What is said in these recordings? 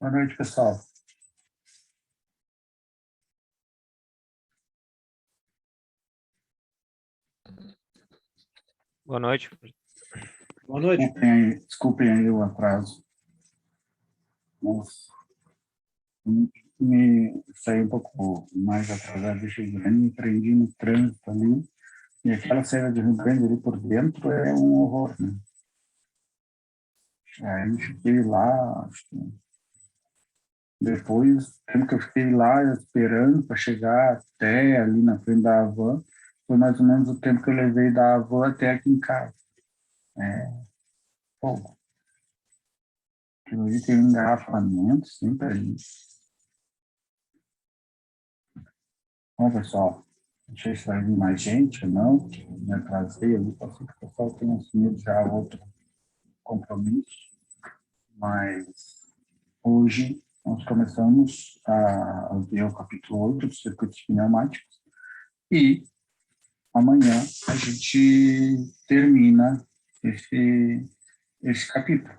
Boa noite, pessoal. Boa noite. Boa noite. Desculpem aí o atraso. Mas me saí um pouco mais atrasado de Rio Grande, me prendi no trânsito ali, e aquela saída de Rio Grande ali por dentro é um horror, né? Aí fiquei lá, acho que depois, o tempo que eu fiquei lá esperando para chegar até ali na frente da Havan, foi mais ou menos o tempo que eu levei da Havan até aqui em casa. Pouco. Aquilo ali tem um engarrafamento sempre ali. Bom, pessoal, não sei se vai vir mais gente ou não, porque me atrasei ali, pode ser que o pessoal tenha assumido já outro compromisso, mas hoje nós começamos a ver o capítulo 8 dos circuitos pneumáticos e amanhã a gente termina esse capítulo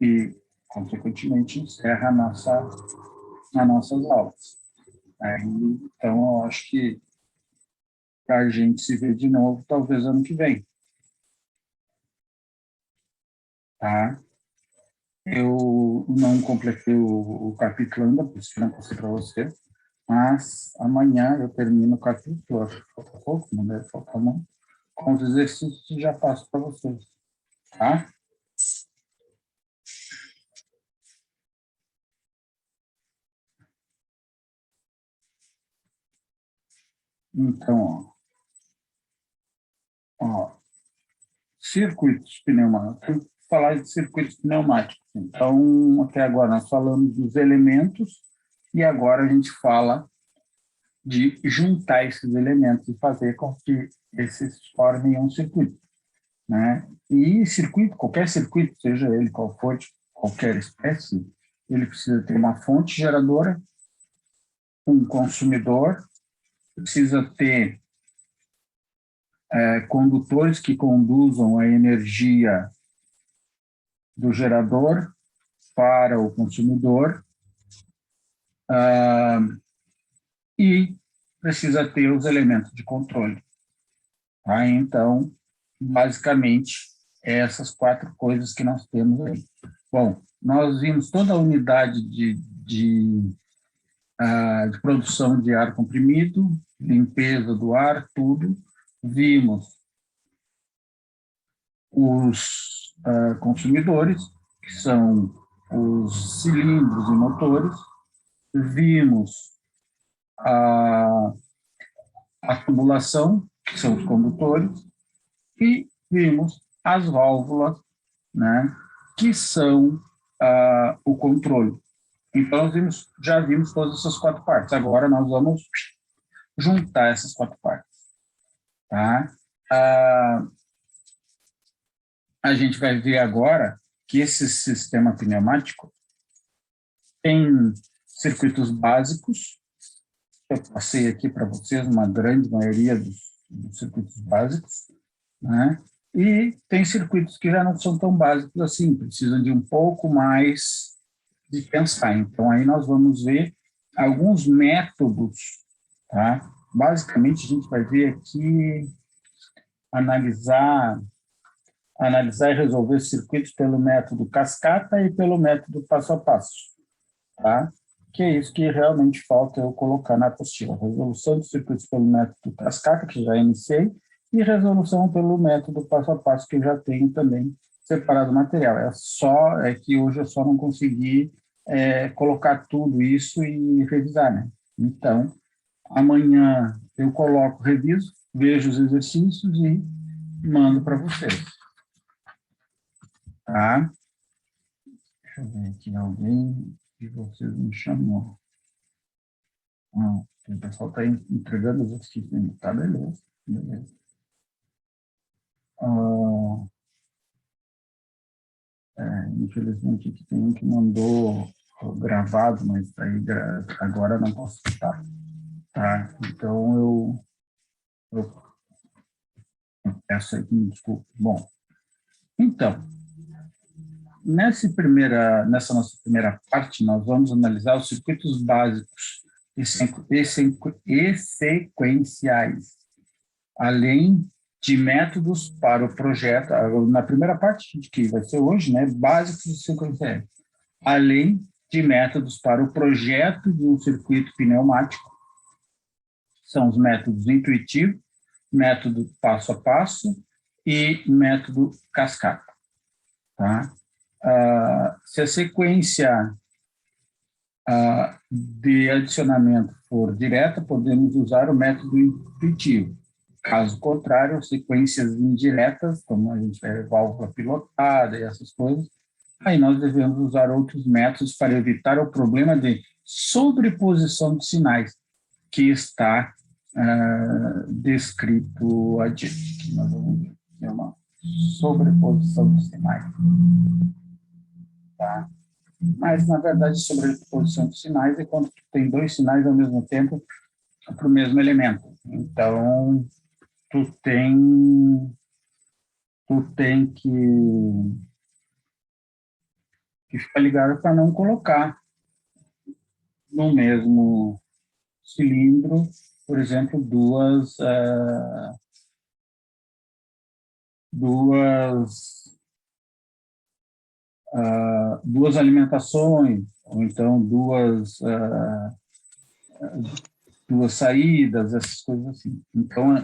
e, consequentemente, encerra as nossas aulas. Aí, então, eu acho que para a gente se ver de novo, talvez ano que vem. Tá? Eu não completei o capítulo ainda, por isso que não passei para você, mas amanhã eu termino o capítulo, acho que falta pouco, não deve faltar muito, com os exercícios que já passo para vocês. Tá? Então, ó, circuitos pneumáticos. Vamos falar de circuitos pneumáticos. Então, até agora nós falamos dos elementos e agora a gente fala de juntar esses elementos e fazer com que esses formem um circuito, né? E circuito, qualquer circuito, seja ele qual for, de qualquer espécie, ele precisa ter uma fonte geradora, um consumidor, precisa ter condutores que conduzam a energia do gerador para o consumidor, e precisa ter os elementos de controle. Tá? Então, basicamente, essas 4 coisas que nós temos aí. Bom, nós vimos toda a unidade de produção de ar comprimido, limpeza do ar, tudo. Vimos os consumidores, que são os cilindros e motores. Vimos a tubulação, que são os condutores, e vimos as válvulas, né, que são o controle. Então, já vimos todas essas 4 partes. Agora, nós vamos juntar essas 4 partes. Tá? A gente vai ver agora que esse sistema pneumático tem circuitos básicos. Eu passei aqui para vocês uma grande maioria dos circuitos básicos, né? E tem circuitos que já não são tão básicos assim, precisam de um pouco mais de pensar. Então, aí nós vamos ver alguns métodos, tá? Basicamente, a gente vai ver aqui, analisar e resolver circuitos pelo método cascata e pelo método passo a passo, tá? Que é isso que realmente falta eu colocar na apostila. Resolução de circuitos pelo método cascata, que já iniciei, e resolução pelo método passo a passo, que eu já tenho também separado o material. É que hoje eu só não consegui colocar tudo isso e revisar, né? Então, amanhã eu coloco, reviso, vejo os exercícios e mando para vocês. Tá? Deixa eu ver aqui, alguém de vocês me chamou. Ah, o pessoal está entregando os exercícios ainda. Tá, beleza. Beleza. Infelizmente, aqui tem um que mandou gravado, mas aí agora não posso citar. Tá? Então, eu peço aí que me desculpe. Bom, então, nessa nossa primeira parte, nós vamos analisar os circuitos básicos e sequenciais, além de métodos para o projeto, na primeira parte, que vai ser hoje, né, básicos e sequenciais, além de métodos para o projeto de um circuito pneumático, são os métodos intuitivo, método passo a passo e método cascata. Tá? Se a sequência de adicionamento for direta, podemos usar o método intuitivo. Caso contrário, sequências indiretas, como a gente vai válvula pilotada e essas coisas, aí nós devemos usar outros métodos para evitar o problema de sobreposição de sinais, que está descrito adiante. Nós vamos ver uma sobreposição de sinais. Tá? Mas, na verdade, sobreposição de sinais é quando tem 2 sinais ao mesmo tempo para o mesmo elemento. Então, tu tem que ficar ligado para não colocar no mesmo cilindro, por exemplo, duas alimentações, ou então duas saídas, essas coisas assim. Então,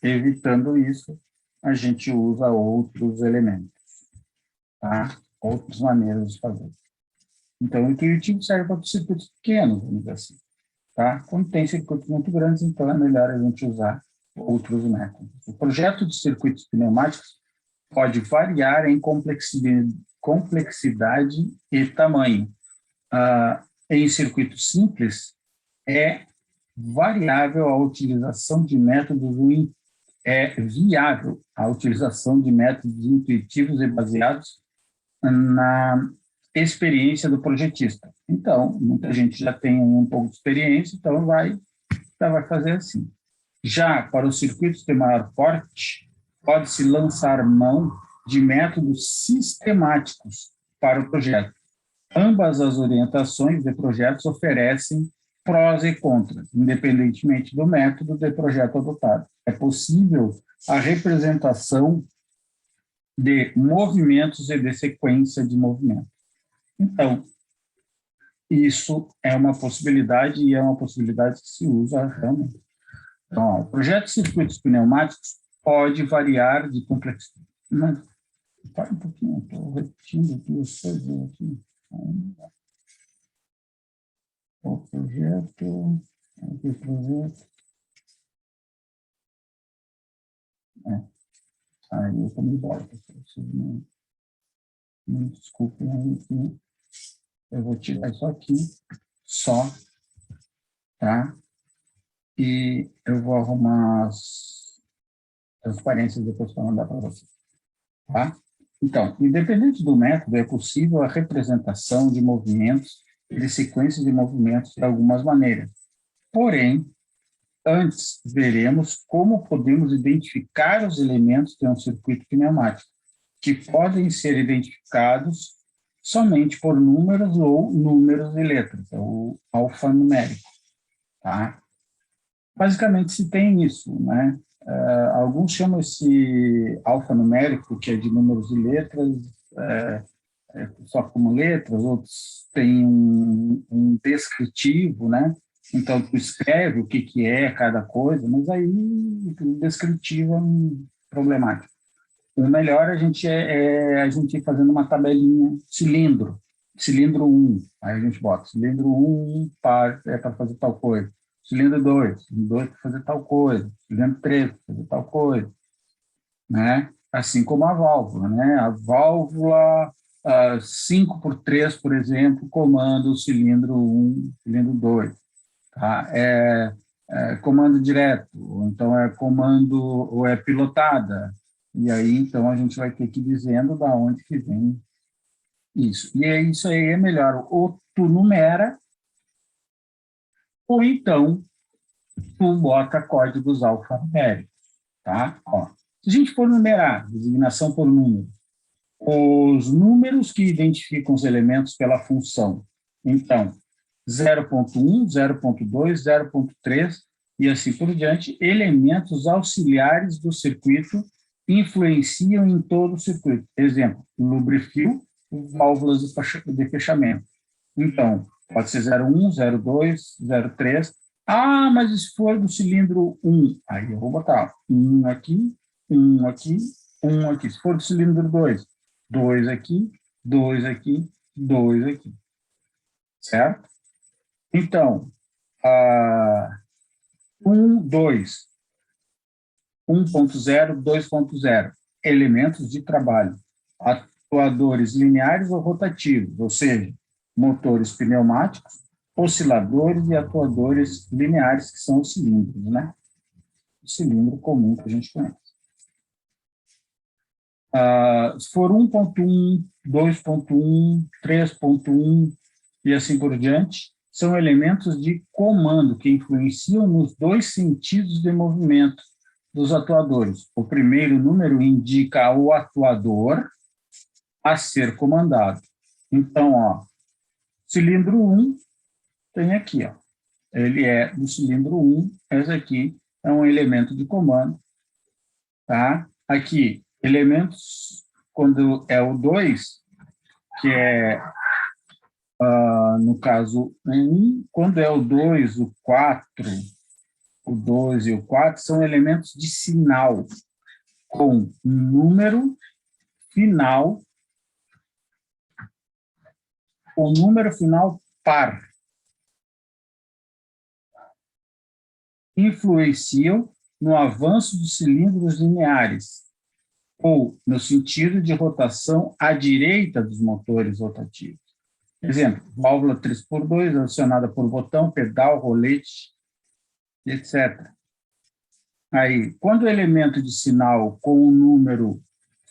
evitando isso, a gente usa outros elementos, tá? Outras maneiras de fazer. Então, o intuitivo serve para circuitos pequenos, vamos dizer assim. Tá? Quando tem circuitos muito grandes, então é melhor a gente usar outros métodos. O projeto de circuitos pneumáticos pode variar em complexidade e tamanho. Em circuitos simples, é variável a utilização de métodos é viável a utilização de métodos intuitivos e baseados na experiência do projetista. Então, muita gente já tem um pouco de experiência, então já vai fazer assim. Já para os circuitos de maior porte, pode-se lançar mão de métodos sistemáticos para o projeto. Ambas as orientações de projetos oferecem prós e contras, independentemente do método de projeto adotado. É possível a representação de movimentos e de sequência de movimentos. Então, isso é uma possibilidade e é uma possibilidade que se usa realmente. Então, o projeto de circuitos pneumáticos pode variar de complexidade. Mas, para um pouquinho, estou repetindo duas coisas aqui. O projeto. Aí eu comi bola, pessoal. Vocês me desculpem aí, aqui. Eu vou tirar isso aqui, só, tá? E eu vou arrumar as transparências depois para mandar para vocês, tá? Então, independente do método, é possível a representação de movimentos e de sequências de movimentos de algumas maneiras. Porém, antes veremos como podemos identificar os elementos de um circuito pneumático, que podem ser identificados somente por números ou números e letras, é o alfanumérico, tá? Basicamente se tem isso, né? Alguns chamam esse alfanumérico, que é de números e letras, só como letras, outros têm um descritivo, né? Então, tu escreve o que é cada coisa, mas aí o descritivo é problemático. O melhor a gente a gente ir fazendo uma tabelinha, cilindro 1, aí a gente bota cilindro 1 é para fazer tal coisa, cilindro 2 para fazer tal coisa, cilindro 3 para fazer tal coisa, né? Assim como a válvula, né? A válvula 5x3, por exemplo, comanda o cilindro 1, cilindro 2, tá? Comando direto, ou então é comando, ou é pilotada, e aí então a gente vai ter que ir dizendo da onde que vem isso. E isso aí é melhor, ou tu numera, ou então tu bota códigos alfanuméricos, tá? Ó, se a gente for numerar, designação por número, os números que identificam os elementos pela função, então, 0.1, 0.2, 0.3 e assim por diante, elementos auxiliares do circuito influenciam em todo o circuito. Exemplo, lubrifio, válvulas de fechamento. Então, pode ser 0.1, 0.2, 0.3. Ah, mas se for do cilindro 1, aí eu vou botar 1 aqui, 1 aqui, 1 aqui. Se for do cilindro 2, 2 aqui, 2 aqui, 2 aqui. Certo? Então, 1, 2, 1.0, 2.0, elementos de trabalho, atuadores lineares ou rotativos, ou seja, motores pneumáticos, osciladores e atuadores lineares, que são os cilindros, né? O cilindro comum que a gente conhece. Se for 1.1, 2.1, 3.1 e assim por diante, são elementos de comando que influenciam nos dois sentidos de movimento dos atuadores. O primeiro número indica o atuador a ser comandado. Então, ó, cilindro 1 tem aqui, ó. Ele é do cilindro 1, esse aqui é um elemento de comando, tá? Aqui, elementos, quando é o 2, que é, no caso, 1, quando é o 2, o 4, o 2 e o 4 são elementos de sinal com número final, o número final par. Influenciam no avanço dos cilindros lineares, ou no sentido de rotação à direita dos motores rotativos. Exemplo, válvula 3x2, acionada por botão, pedal, rolete, etc. Aí, quando o elemento de sinal com o número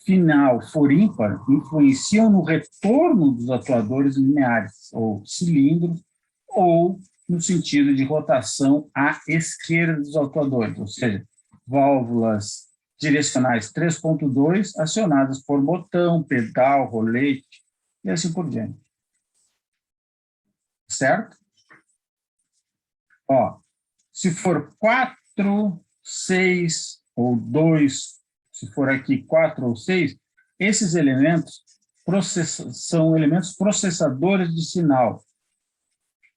final for ímpar, influenciam no retorno dos atuadores lineares, ou cilindros, ou no sentido de rotação à esquerda dos atuadores, ou seja, válvulas direcionais 3.2 acionadas por botão, pedal, rolete e assim por diante. Certo? Ó, se for 4, 6 ou 2, se for aqui 4 ou 6, esses elementos são elementos processadores de sinal,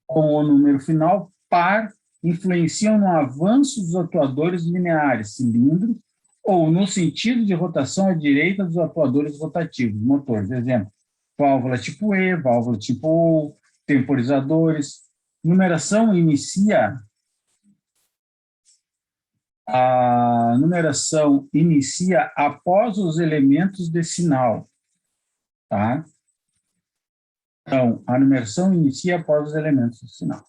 com o número final par, influenciam no avanço dos atuadores lineares, cilindros, ou no sentido de rotação à direita dos atuadores rotativos, motores. Exemplo, válvula tipo E, válvula tipo O, temporizadores. Numeração inicia A numeração inicia após os elementos de sinal, tá? Então, a numeração inicia após os elementos de sinal.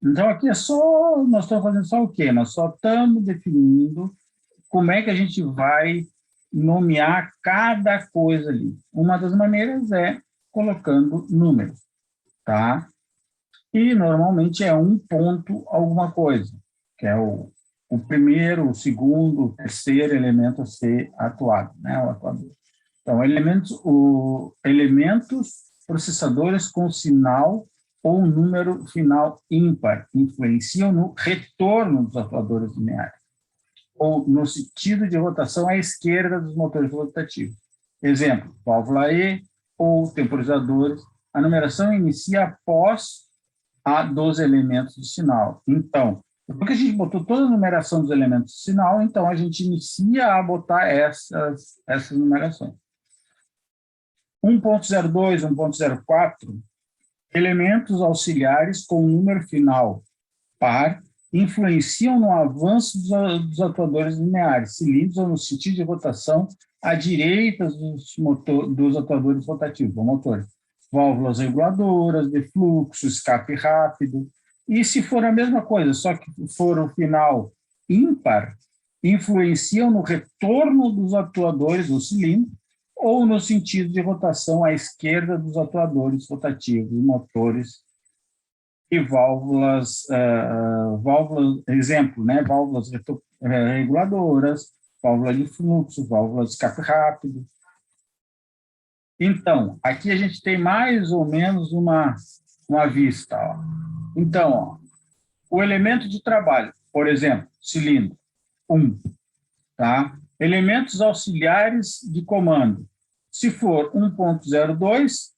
Então, aqui é só, nós estamos fazendo só o quê? Nós só estamos definindo como é que a gente vai nomear cada coisa ali. Uma das maneiras é colocando números, tá? E, normalmente, é um ponto alguma coisa, que é o primeiro, o segundo, o terceiro elemento a ser atuado, né? O atuador. Então, elementos processadores com sinal ou número final ímpar influenciam no retorno dos atuadores lineares, ou no sentido de rotação à esquerda dos motores rotativos. Exemplo, válvula E ou temporizadores. A numeração inicia após a dos elementos de sinal. Então, depois que a gente botou toda a numeração dos elementos de sinal, então a gente inicia a botar essas numerações. 1.02, 1.04, elementos auxiliares com número final par influenciam no avanço dos atuadores lineares, cilindros ou no sentido de rotação à direita dos atuadores rotativos, ou motores. Válvulas reguladoras de fluxo, escape rápido. E se for a mesma coisa, só que for o final ímpar, influenciam no retorno dos atuadores do cilindro ou no sentido de rotação à esquerda dos atuadores rotativos, motores e válvulas, exemplo, né, válvulas reguladoras, válvula de fluxo, válvula de escape rápido. Então, aqui a gente tem mais ou menos uma vista. Ó. Então, ó, o elemento de trabalho, por exemplo, cilindro 1, tá? Elementos auxiliares de comando. Se for 1.02,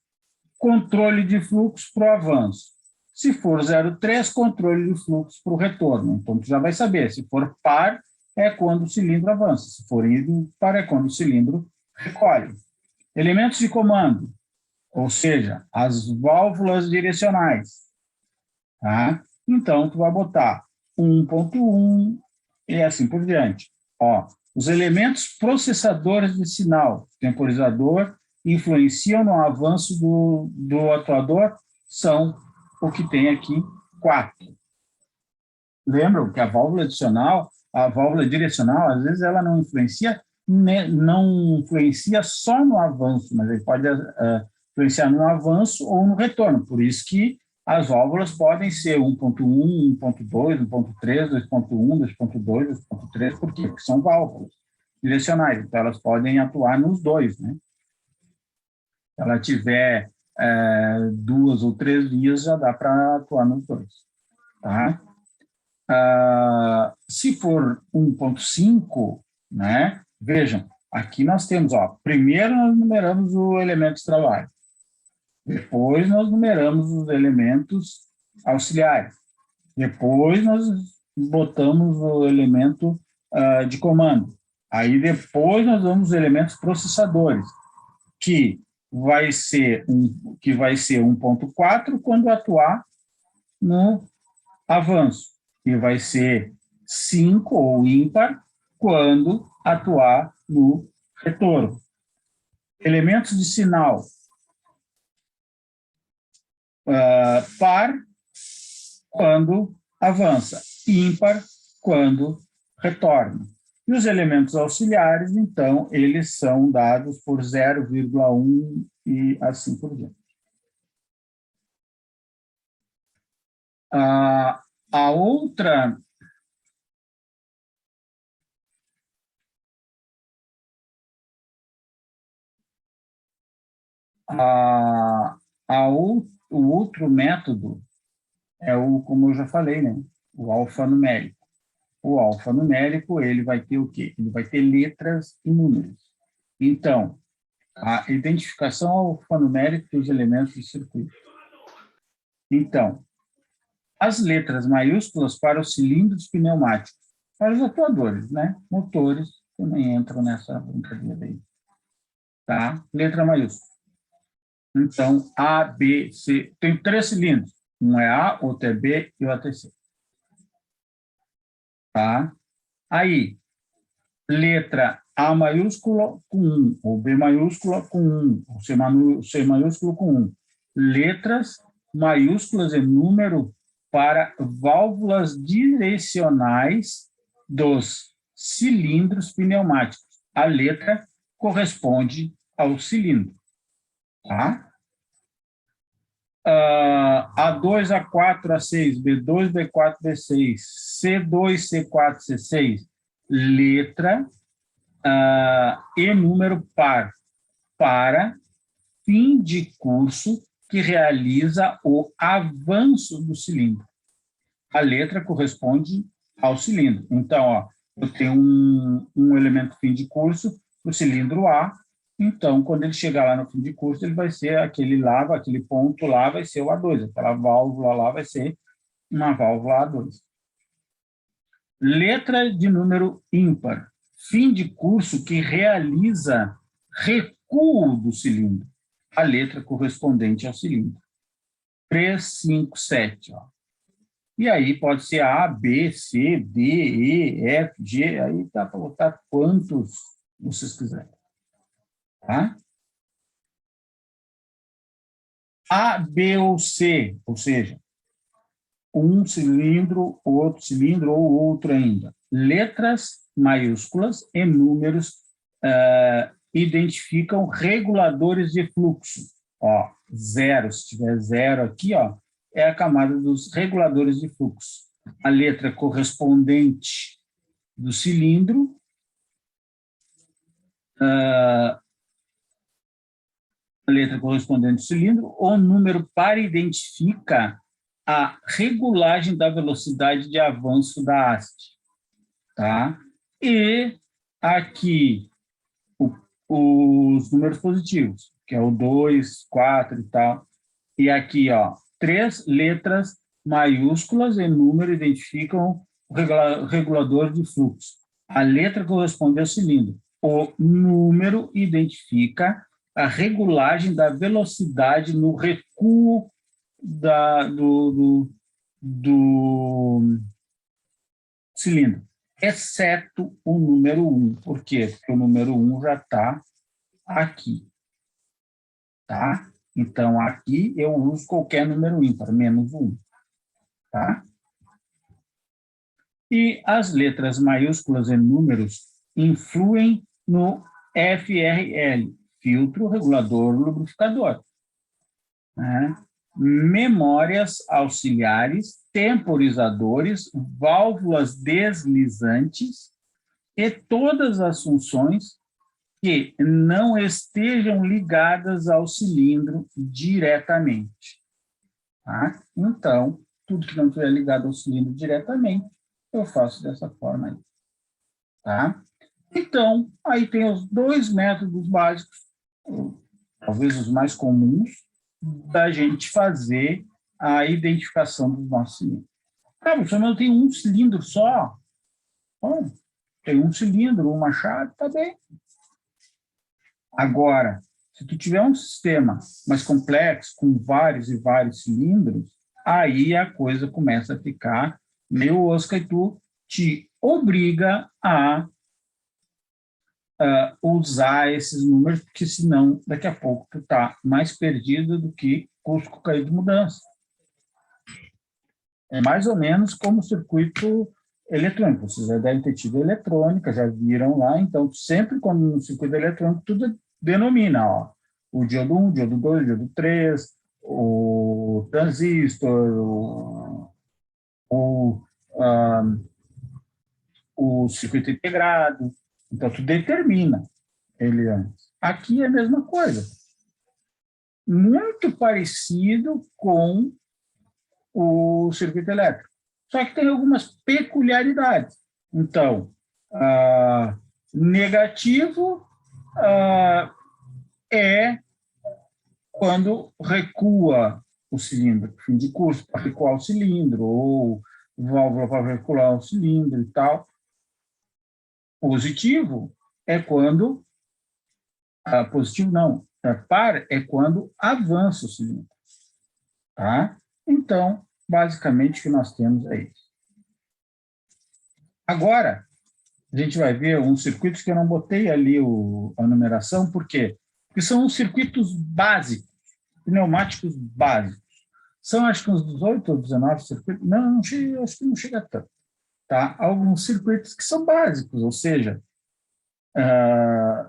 controle de fluxo para o avanço. Se for 0,3, controle de fluxo para o retorno. Então, tu já vai saber. Se for par, é quando o cilindro avança. Se for ímpar, é quando o cilindro recolhe. Elementos de comando, ou seja, as válvulas direcionais. Tá? Então, tu vai botar 1.1 e assim por diante. Ó, os elementos processadores de sinal, temporizador, influenciam no avanço do atuador, são o que tem aqui 4. Lembram que a válvula direcional, às vezes ela não influencia só no avanço, mas ele pode influenciar no avanço ou no retorno. Por isso que as válvulas podem ser 1.1, 1.2, 1.3, 2.1, 2.2, 2.3, por quê? Porque são válvulas direcionais, então elas podem atuar nos dois, né? Se ela tiver 2 ou 3 vias, já dá para atuar nos dois, tá? Se for 1.5, né? Vejam, aqui nós temos, ó, primeiro nós numeramos o elemento de trabalho, depois nós numeramos os elementos auxiliares, depois nós botamos o elemento de comando, aí depois nós damos os elementos processadores, que vai ser 1.4 quando atuar no avanço, e vai ser 5 ou ímpar quando atuar no retorno. Elementos de sinal par quando avança, ímpar quando retorna. E os elementos auxiliares, então, eles são dados por 0,1 e assim por diante. A outra o outro método é como eu já falei, né? O alfanumérico. O alfanumérico, ele vai ter o quê? Ele vai ter letras e números. Então, a identificação alfanumérica dos elementos do circuito. Então, as letras maiúsculas para os cilindros pneumáticos, para os atuadores, né? Motores também entram nessa brincadeira aí. Tá? Letra maiúscula. Então, A, B, C, tem 3 cilindros. Um é A, outro é B e o outro é C. Tá? Aí, letra A maiúscula com 1, ou B maiúscula com 1, ou C maiúsculo com 1. Letras maiúsculas em número para válvulas direcionais dos cilindros pneumáticos. A letra corresponde ao cilindro. Tá? A2, A4, A6, B2, B4, B6, C2, C4, C6, letra e número par para fim de curso que realiza o avanço do cilindro. A letra corresponde ao cilindro. Então, ó, eu tenho um elemento fim de curso, o cilindro A. Então, quando ele chegar lá no fim de curso, ele vai ser aquele ponto lá vai ser o A2. Aquela válvula lá vai ser uma válvula A2. Letra de número ímpar. Fim de curso que realiza recuo do cilindro. A letra correspondente ao cilindro. 3, 5, 7. Ó. E aí pode ser A, B, C, D, E, F, G. Aí dá para botar quantos vocês quiserem. Tá? A, B ou C, ou seja, um cilindro, outro cilindro ou outro ainda. Letras maiúsculas e números identificam reguladores de fluxo. Ó, 0, se tiver 0 aqui, ó, é a camada dos reguladores de fluxo. A letra correspondente do cilindro, a letra correspondente do cilindro, o número par identifica a regulagem da velocidade de avanço da haste. Tá? E aqui os números positivos, que é o 2, 4 e tal. E aqui, ó, 3 letras maiúsculas em número identificam o regulador de fluxo. A letra corresponde ao cilindro. O número identifica a regulagem da velocidade no recuo do cilindro, exceto o número 1. Por quê? Porque o número 1 já está aqui. Tá? Então, aqui eu uso qualquer número ímpar, menos 1. Tá? E as letras maiúsculas em números influem no FRL, filtro regulador lubrificador. Né? Memórias auxiliares, temporizadores, válvulas deslizantes e todas as funções que não estejam ligadas ao cilindro diretamente. Tá? Então, tudo que não estiver ligado ao cilindro diretamente, eu faço dessa forma aí. Tá? Então, aí tem os 2 métodos básicos, talvez os mais comuns, da gente fazer a identificação dos nossos cilindros. Ah, professor, mas eu tenho um cilindro só. Bom, tem um cilindro, uma chave, tá bem. Agora, se tu tiver um sistema mais complexo, com vários e vários cilindros, aí a coisa começa a ficar meio osca e tu te obriga a usar esses números, porque senão daqui a pouco tu tá mais perdido do que Cusco caído de mudança. É mais ou menos como o circuito eletrônico. Vocês já devem ter tido eletrônica, já viram lá, então sempre quando no circuito eletrônico tudo denomina, ó, o diodo 1, o diodo 2, o diodo 3, o transistor, o circuito integrado. Então, tu determina ele antes. Aqui é a mesma coisa. Muito parecido com o circuito elétrico. Só que tem algumas peculiaridades. Então, negativo é quando recua o cilindro, fim de curso, para recuar o cilindro, ou válvula para recuar o cilindro e tal. Positivo é quando, positivo não, par é quando avança o cilindro. Tá? Então, basicamente, o que nós temos é isso. Agora, a gente vai ver uns circuitos que eu não botei ali a numeração, por quê? Porque são os circuitos básicos, pneumáticos básicos. São, acho que uns 18 ou 19 circuitos, não chega, acho que não chega tanto. Tá? Alguns circuitos que são básicos, ou seja,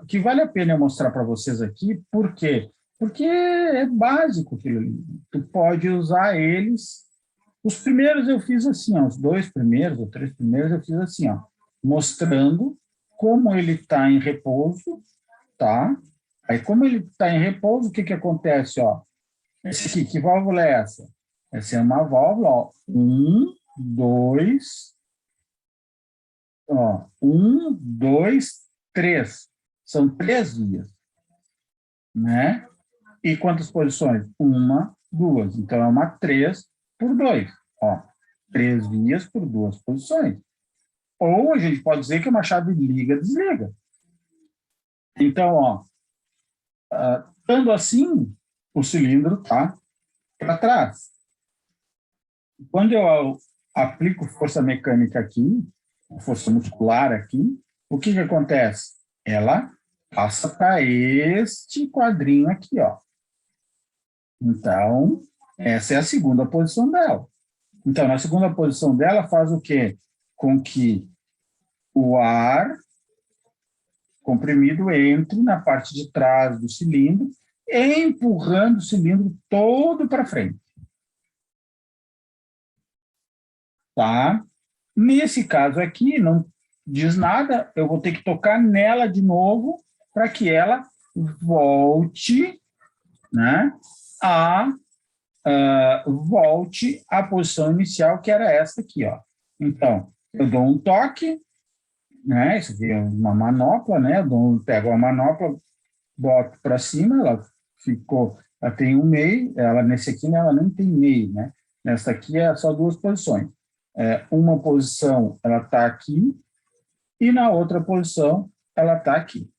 que vale a pena eu mostrar para vocês aqui, por quê? Porque é básico aquilo ali. Tu pode usar eles. Os primeiros eu fiz assim, ó, os 2 primeiros ou 3 primeiros eu fiz assim, ó, mostrando como ele está em repouso, tá? Aí, como ele está em repouso, o que acontece, ó? Esse aqui, que válvula é essa? Essa é uma válvula, ó, 1, 2, ó, 1, 2, 3. São 3 vias, né? E quantas posições? Uma, duas. Então, é uma 3 por 2. Ó, 3 vias por 2 posições. Ou a gente pode dizer que é uma chave liga-desliga. Então, ó, estando assim, o cilindro está para trás. Quando eu aplico força mecânica aqui, força muscular aqui, o que acontece? Ela passa para este quadrinho aqui, ó. Então, essa é a segunda posição dela. Então, na segunda posição dela, faz o quê? Com que o ar comprimido entre na parte de trás do cilindro, empurrando o cilindro todo para frente. Tá? Nesse caso aqui, não diz nada, eu vou ter que tocar nela de novo para que ela volte, né, volte à posição inicial, que era essa aqui, ó. Então, eu dou um toque, né, isso aqui é uma manopla, né, eu pego a manopla, boto para cima, ela tem um meio, ela nesse aqui ela não tem meio, né, nessa aqui é só 2 posições. Uma posição ela está aqui e na outra posição ela está aqui.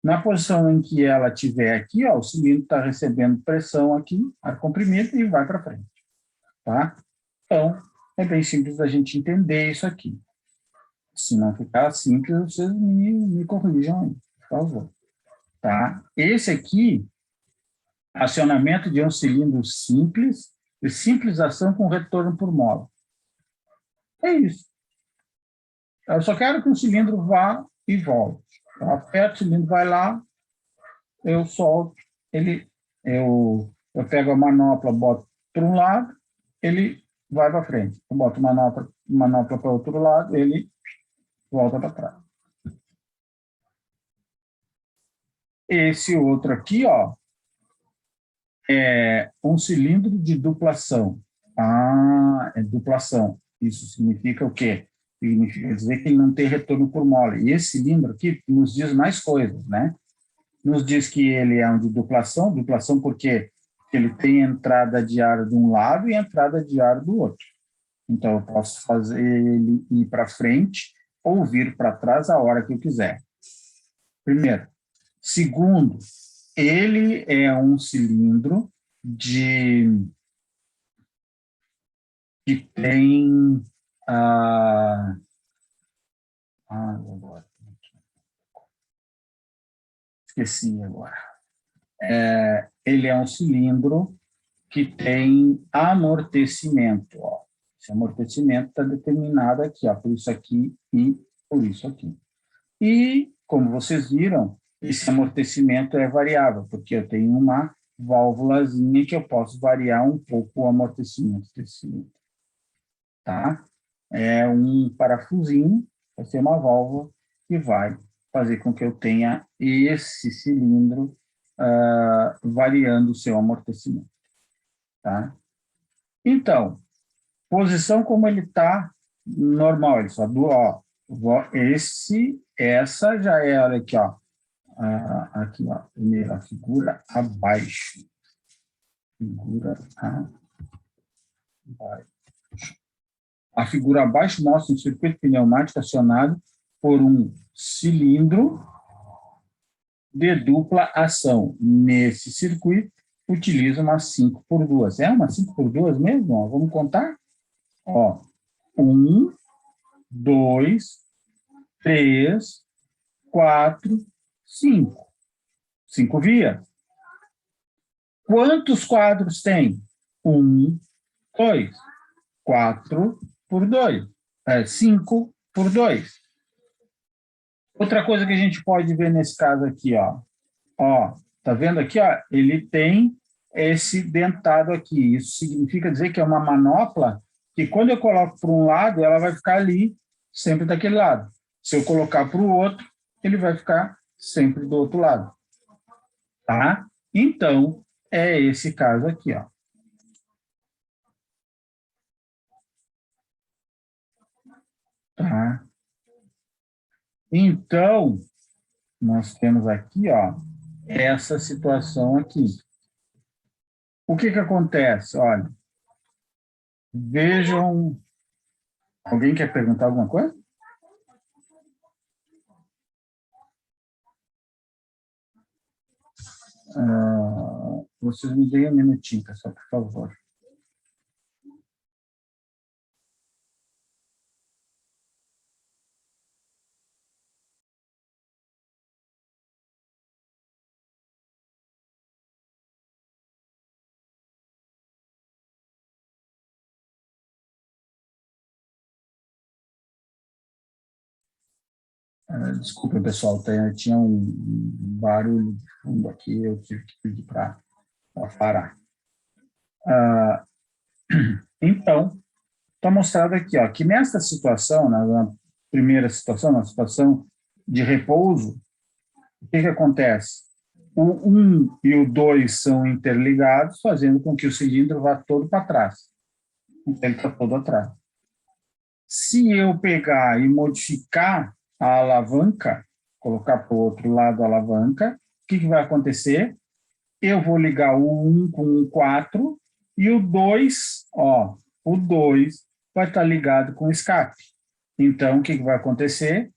Na posição em que ela estiver aqui, ó, o cilindro está recebendo pressão aqui, ar comprimido, e vai para frente. Tá? Então, é bem simples a gente entender isso aqui. Se não ficar simples, vocês me corrijam aí, por favor. Tá? Esse aqui, acionamento de um cilindro simples, de simples ação com retorno por mola. É isso. Eu só quero que o cilindro vá e volte. Eu aperto, o cilindro vai lá, eu solto, eu pego a manopla, boto para um lado, ele vai para frente. Eu boto manopla para o outro lado, ele volta para trás. Esse outro aqui, ó, é um cilindro de duplação. É duplação. Isso significa o quê? Significa dizer que ele não tem retorno por mola. E esse cilindro aqui nos diz mais coisas, né? Nos diz que ele é um de duplação porque ele tem entrada de ar de um lado e entrada de ar do outro. Então, eu posso fazer ele ir para frente ou vir para trás a hora que eu quiser. Primeiro. Segundo, ele é um cilindro que tem agora. Esqueci agora. Ele é um cilindro que tem amortecimento. Ó. Esse amortecimento está determinado aqui, ó, por isso aqui e por isso aqui. E, como vocês viram, esse amortecimento é variável, porque eu tenho uma válvulazinha que eu posso variar um pouco o amortecimento desse cilindro. Tá? É um parafusinho, vai ser uma válvula que vai fazer com que eu tenha esse cilindro variando o seu amortecimento. Tá? Então, posição como ele está normal, ele só essa já é, olha aqui, ó, aqui, ó, primeira figura abaixo. Figura abaixo. A figura abaixo mostra um circuito pneumático acionado por um cilindro de dupla ação. Nesse circuito, utiliza uma 5x2. É uma 5x2 mesmo? Ó, vamos contar? Ó, 1, 2, 3, 4, 5. 5 vias. Quantos quadros tem? 1, 2. 4 por 2. 5 por 2. Outra coisa que a gente pode ver nesse caso aqui, ó. Tá vendo aqui, ó? Ele tem esse dentado aqui. Isso significa dizer que é uma manopla que quando eu coloco para um lado, ela vai ficar ali, sempre daquele lado. Se eu colocar para o outro, ele vai ficar sempre do outro lado. Tá? Então, é esse caso aqui, ó. Tá? Então, nós temos aqui, ó, essa situação aqui. O que acontece? Olha, vejam... Alguém quer perguntar alguma coisa? Vocês me deem um minutinho, pessoal, por favor. Desculpa, pessoal, tinha um barulho de fundo aqui, eu tive que pedir para parar. Então, está mostrado aqui, ó, que nessa situação, na primeira situação, na situação de repouso, o que acontece? O 1 e o 2 são interligados, fazendo com que o cilindro vá todo para trás. Então, ele está todo atrás. Se eu pegar e modificar a alavanca, colocar para o outro lado a alavanca, o que vai acontecer? Eu vou ligar o 1 com o 4 e o 2, ó, o 2 vai estar ligado com o escape. Então, o que vai acontecer?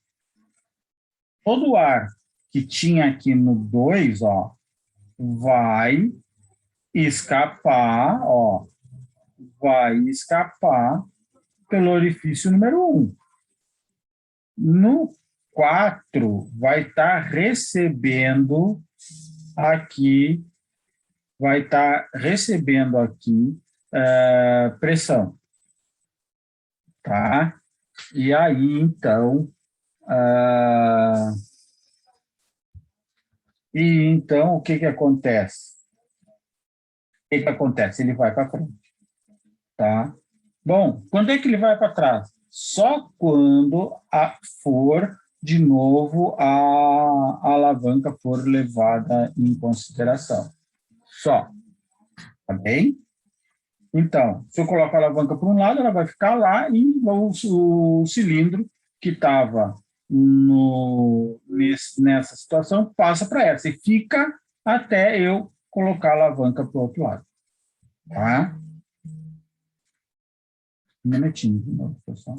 Todo o ar que tinha aqui no 2, ó, vai escapar, ó, vai escapar pelo orifício número 1. No 4, vai estar recebendo aqui, pressão. Tá? E aí, então, o que acontece? O que acontece? Ele vai para frente. Tá? Bom, quando é que ele vai para trás? Só quando for, de novo, a alavanca for levada em consideração. Só. Tá bem? Então, se eu coloco a alavanca para um lado, ela vai ficar lá e o cilindro que estava nessa situação passa para essa e fica até eu colocar a alavanca para o outro lado. Tá? Um minutinho de novo, pessoal.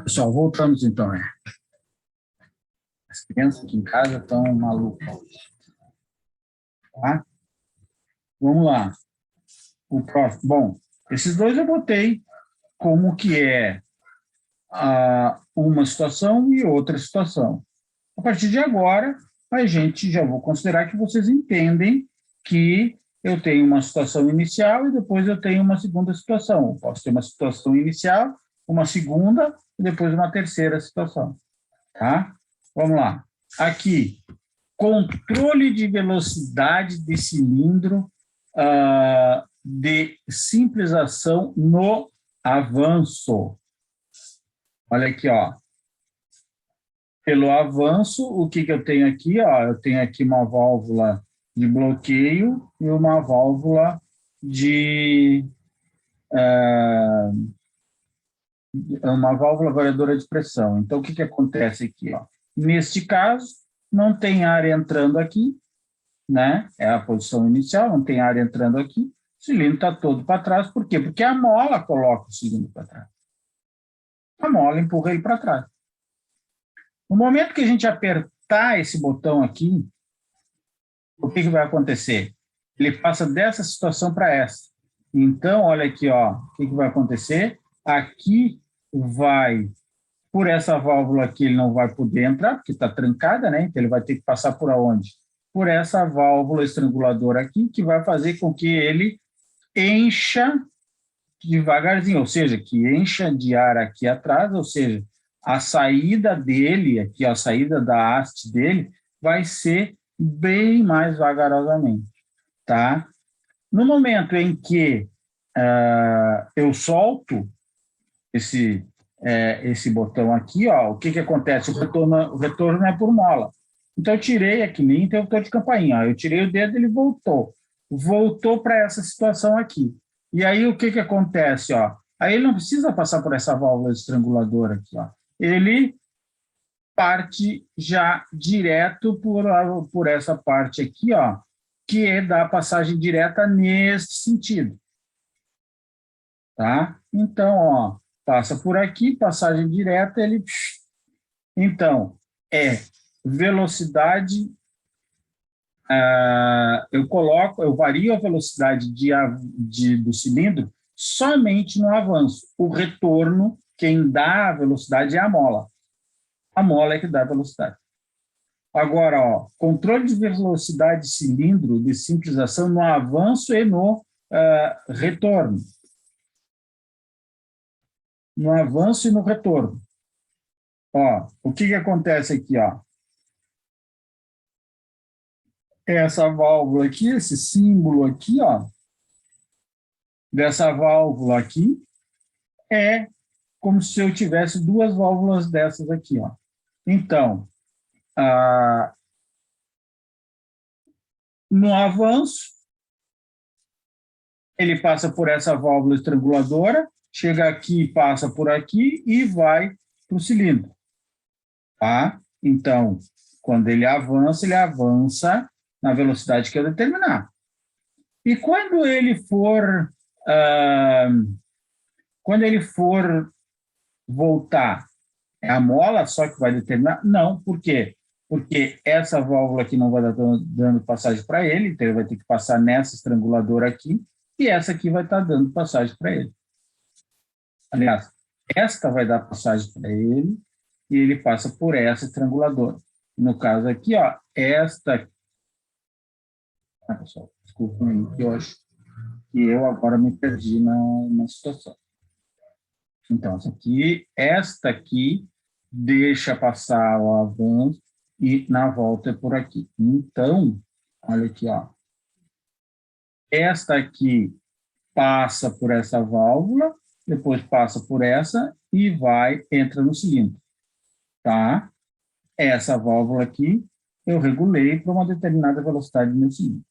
Pessoal, voltamos então. As crianças aqui em casa estão malucas. Tá? Vamos lá. O próximo. Bom, esses dois eu botei como que é uma situação e outra situação. A partir de agora, a gente já vou considerar que vocês entendem que eu tenho uma situação inicial e depois eu tenho uma segunda situação. Eu posso ter uma situação inicial, uma segunda e depois uma terceira situação. Tá? Vamos lá. Aqui, controle de velocidade de cilindro de simples ação no avanço. Olha aqui, ó. Pelo avanço, o que eu tenho aqui? Ó, eu tenho aqui uma válvula de bloqueio e uma válvula uma válvula variadora de pressão. Então, o que acontece aqui? Ó? Neste caso, não tem ar entrando aqui, né? É a posição inicial, não tem ar entrando aqui, o cilindro está todo para trás. Por quê? Porque a mola coloca o cilindro para trás. A mola empurra ele para trás. No momento que a gente apertar esse botão aqui, o que vai acontecer? Ele passa dessa situação para essa. Então, olha aqui, ó, o que vai acontecer? Aqui vai, por essa válvula aqui, ele não vai poder entrar, porque está trancada, né? Então, ele vai ter que passar por onde? Por essa válvula estranguladora aqui, que vai fazer com que ele encha devagarzinho, ou seja, que encha de ar aqui atrás, ou seja, a saída dele, aqui, a saída da haste dele, vai ser bem mais vagarosamente, tá? No momento em que eu solto esse botão aqui, ó, o que acontece? O retorno é por mola. Então, eu tirei aqui, nem interruptor de campainha, ó, eu tirei o dedo, ele voltou. Voltou para essa situação aqui. E aí, o que acontece? Ó? Aí ele não precisa passar por essa válvula estranguladora aqui. Ó. Ele parte já direto por essa parte aqui, ó, que é da passagem direta nesse sentido. Tá? Então, ó, passa por aqui, passagem direta, ele... Então, velocidade... eu vario a velocidade do cilindro somente no avanço. O retorno, quem dá a velocidade é a mola. A mola é que dá a velocidade. Agora, ó, controle de velocidade de cilindro de simples ação no avanço e no retorno. No avanço e no retorno. Ó, o que acontece aqui, ó? Essa válvula aqui, esse símbolo aqui, ó, dessa válvula aqui, é como se eu tivesse duas válvulas dessas aqui, ó. Então, no avanço, ele passa por essa válvula estranguladora, chega aqui, passa por aqui e vai para o cilindro. Tá? Então, quando ele avança na velocidade que eu determinar. E quando ele for voltar, é a mola só que vai determinar? Não, por quê? Porque essa válvula aqui não vai estar dando passagem para ele, então ele vai ter que passar nessa estranguladora aqui, e essa aqui vai estar dando passagem para ele. Aliás, esta vai dar passagem para ele, e ele passa por essa estranguladora. No caso aqui, ó, esta... pessoal, desculpa aí, que eu acho que eu agora me perdi na situação. Então, esta aqui deixa passar o avanço e na volta é por aqui. Então, olha aqui, ó. Esta aqui passa por essa válvula, depois passa por essa e entra no cilindro, tá? Essa válvula aqui eu regulei para uma determinada velocidade no cilindro.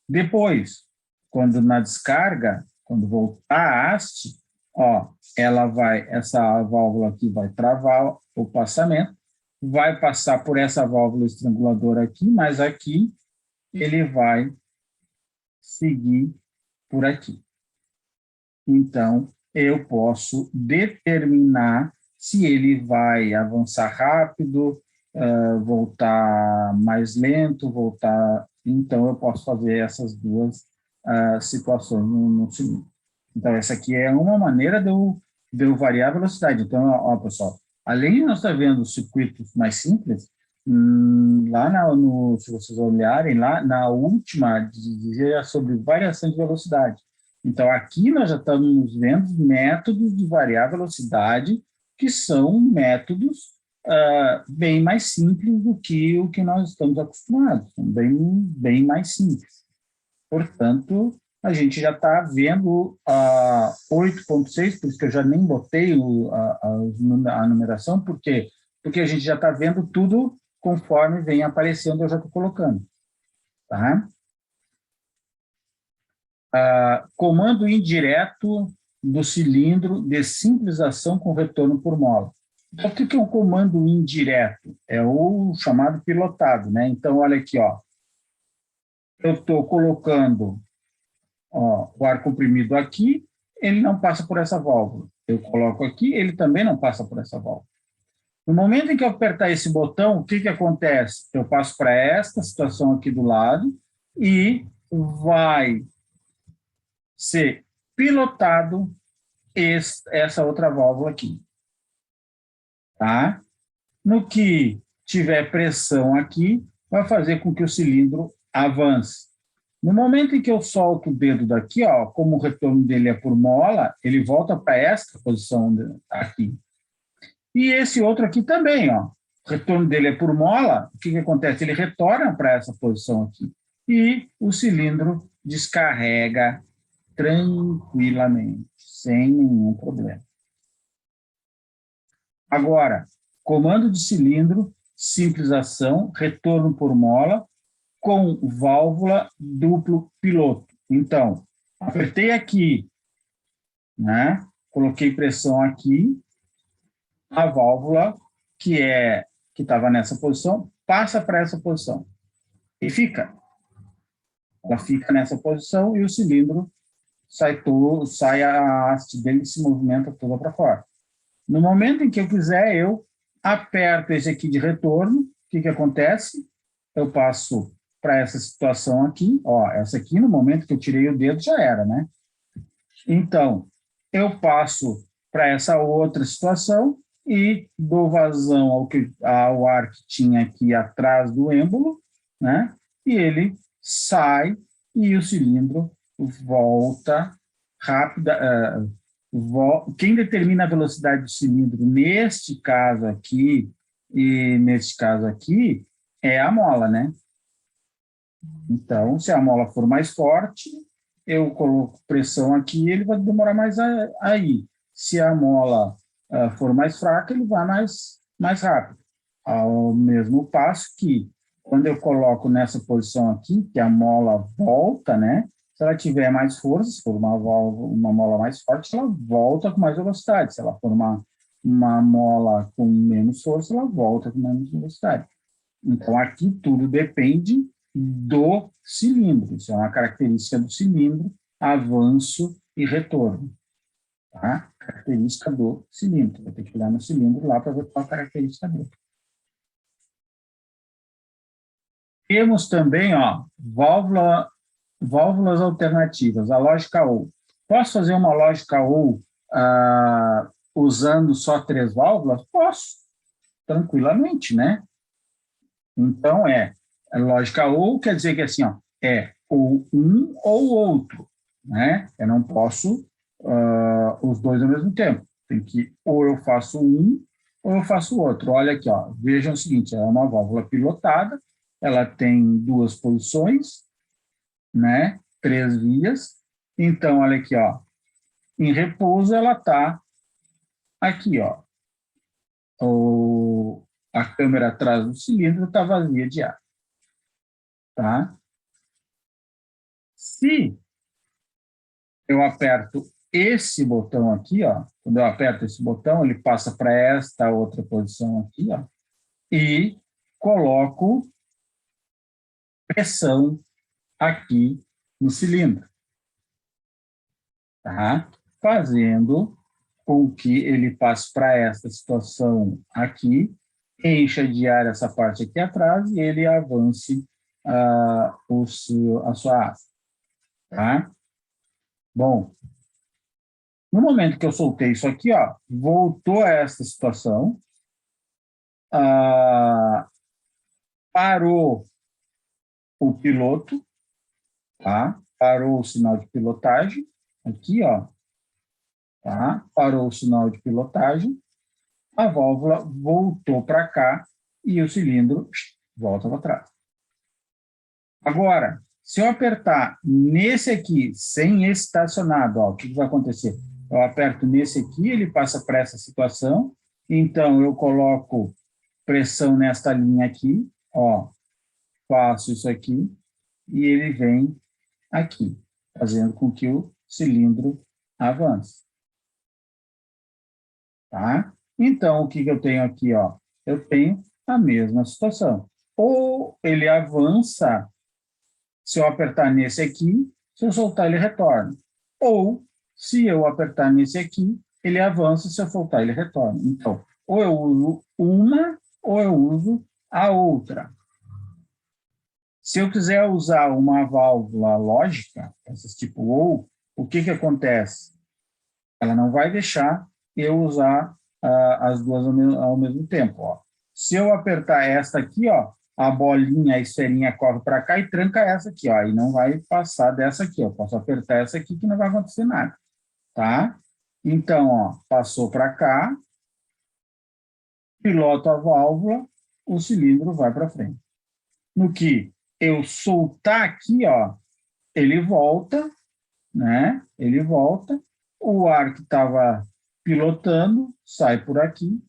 Depois, quando na descarga, quando voltar a haste, ó, essa válvula aqui vai travar o passamento, vai passar por essa válvula estranguladora aqui, mas aqui ele vai seguir por aqui. Então, eu posso determinar se ele vai avançar rápido, voltar mais lento, voltar... Então, eu posso fazer essas duas situações no cilindro. Então, essa aqui é uma maneira de eu variar a velocidade. Então, ó, pessoal, além de nós estar vendo circuitos mais simples, se vocês olharem, lá na última, dizia sobre variação de velocidade. Então, aqui nós já estamos vendo métodos de variar a velocidade, que são métodos bem mais simples do que o que nós estamos acostumados, são bem mais simples. Portanto, a gente já está vendo a 8.6, por isso que eu já nem botei a numeração, porque a gente já está vendo tudo conforme vem aparecendo, eu já estou colocando. Tá? Comando indireto do cilindro de simples ação com retorno por mola. Então, o que é um comando indireto? É o chamado pilotado, né? Então, olha aqui, ó. Eu estou colocando, ó, o ar comprimido aqui, ele não passa por essa válvula. Eu coloco aqui, ele também não passa por essa válvula. No momento em que eu apertar esse botão, o que acontece? Eu passo para esta situação aqui do lado e vai ser pilotado essa outra válvula aqui. Tá? No que tiver pressão aqui, vai fazer com que o cilindro avance. No momento em que eu solto o dedo daqui, ó, como o retorno dele é por mola, ele volta para esta posição aqui. E esse outro aqui também, ó. O retorno dele é por mola, o que acontece? Ele retorna para essa posição aqui. E o cilindro descarrega tranquilamente, sem nenhum problema. Agora, comando de cilindro, simples ação, retorno por mola, com válvula duplo piloto. Então, apertei aqui, né? Coloquei pressão aqui, a válvula que estava nessa posição passa para essa posição e fica. Ela fica nessa posição e o cilindro sai a haste dele se movimenta toda para fora. No momento em que eu quiser, eu aperto esse aqui de retorno, o que acontece? Eu passo para essa situação aqui, ó, essa aqui no momento que eu tirei o dedo já era, né? Então, eu passo para essa outra situação e dou vazão ao ar que tinha aqui atrás do êmbolo, né? E ele sai e o cilindro volta rápida. Quem determina a velocidade do cilindro neste caso aqui e neste caso aqui é a mola, né? Então, se a mola for mais forte, eu coloco pressão aqui, ele vai demorar mais a ir. Se a mola for mais fraca, ele vai mais rápido. Ao mesmo passo que, quando eu coloco nessa posição aqui, que a mola volta, né? Se ela tiver mais força, se for uma mola mais forte, ela volta com mais velocidade. Se ela for uma mola com menos força, ela volta com menos velocidade. Então, aqui tudo depende do cilindro. Isso é uma característica do cilindro, avanço e retorno. Tá? Característica do cilindro. Vai ter que olhar no cilindro lá para ver qual a característica dele. Temos também, ó, válvulas alternativas, a lógica OU. Posso fazer uma lógica OU usando só 3 válvulas? Posso, tranquilamente, né? Então, a lógica ou quer dizer que assim, ó, é ou um ou outro, né? Eu não posso os dois ao mesmo tempo. Tem que, ou eu faço um, ou eu faço o outro. Olha aqui, ó, vejam o seguinte, ela é uma válvula pilotada, ela tem 2 posições, né? 3 vias. Então, olha aqui, ó, em repouso ela está aqui, ó. A câmera atrás do cilindro está vazia de ar. Tá? Se eu aperto esse botão aqui, ó, quando eu aperto esse botão, ele passa para esta outra posição aqui, ó, e coloco pressão aqui no cilindro, tá? Fazendo com que ele passe para esta situação aqui, encha de ar essa parte aqui atrás e ele avance a sua asa, tá? Bom, no momento que eu soltei isso aqui, ó, voltou a essa situação, parou o piloto, tá? Parou o sinal de pilotagem, aqui, ó, tá? Parou o sinal de pilotagem, a válvula voltou para cá e o cilindro volta para trás. Agora, se eu apertar nesse aqui, sem estacionado, ó, o que vai acontecer? Eu aperto nesse aqui, ele passa para essa situação, então eu coloco pressão nesta linha aqui, ó, faço isso aqui, e ele vem aqui, fazendo com que o cilindro avance. Tá? Então, o que eu tenho aqui, ó? Eu tenho a mesma situação. Ou ele avança, se eu apertar nesse aqui, se eu soltar, ele retorna. Ou, se eu apertar nesse aqui, ele avança, se eu soltar, ele retorna. Então, ou eu uso uma, ou eu uso a outra. Se eu quiser usar uma válvula lógica, essas tipo ou, o que acontece? Ela não vai deixar eu usar as duas ao mesmo tempo. Ó. Se eu apertar esta aqui, ó, a bolinha, a esferinha corre para cá e tranca essa aqui, ó, e não vai passar dessa aqui. Eu posso apertar essa aqui que não vai acontecer nada, tá? Então, ó, passou para cá, piloto a válvula, o cilindro vai para frente. No que eu soltar aqui, ó, ele volta, né? Ele volta, o ar que estava pilotando sai por aqui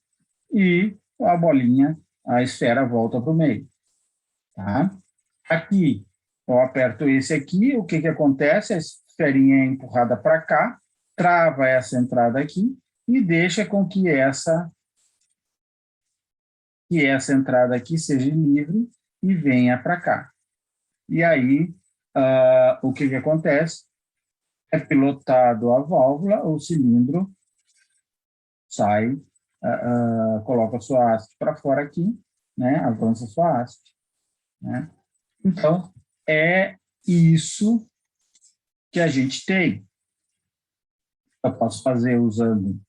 e a bolinha, a esfera volta para o meio, tá? Aqui, eu aperto esse aqui, o que acontece? A esferinha é empurrada para cá, trava essa entrada aqui e deixa com que essa entrada aqui seja livre e venha para cá. E aí, o que acontece? É pilotado a válvula, o cilindro sai, coloca a sua haste para fora aqui, né? Avança a sua haste, né? Então, é isso que a gente tem. Eu posso fazer usando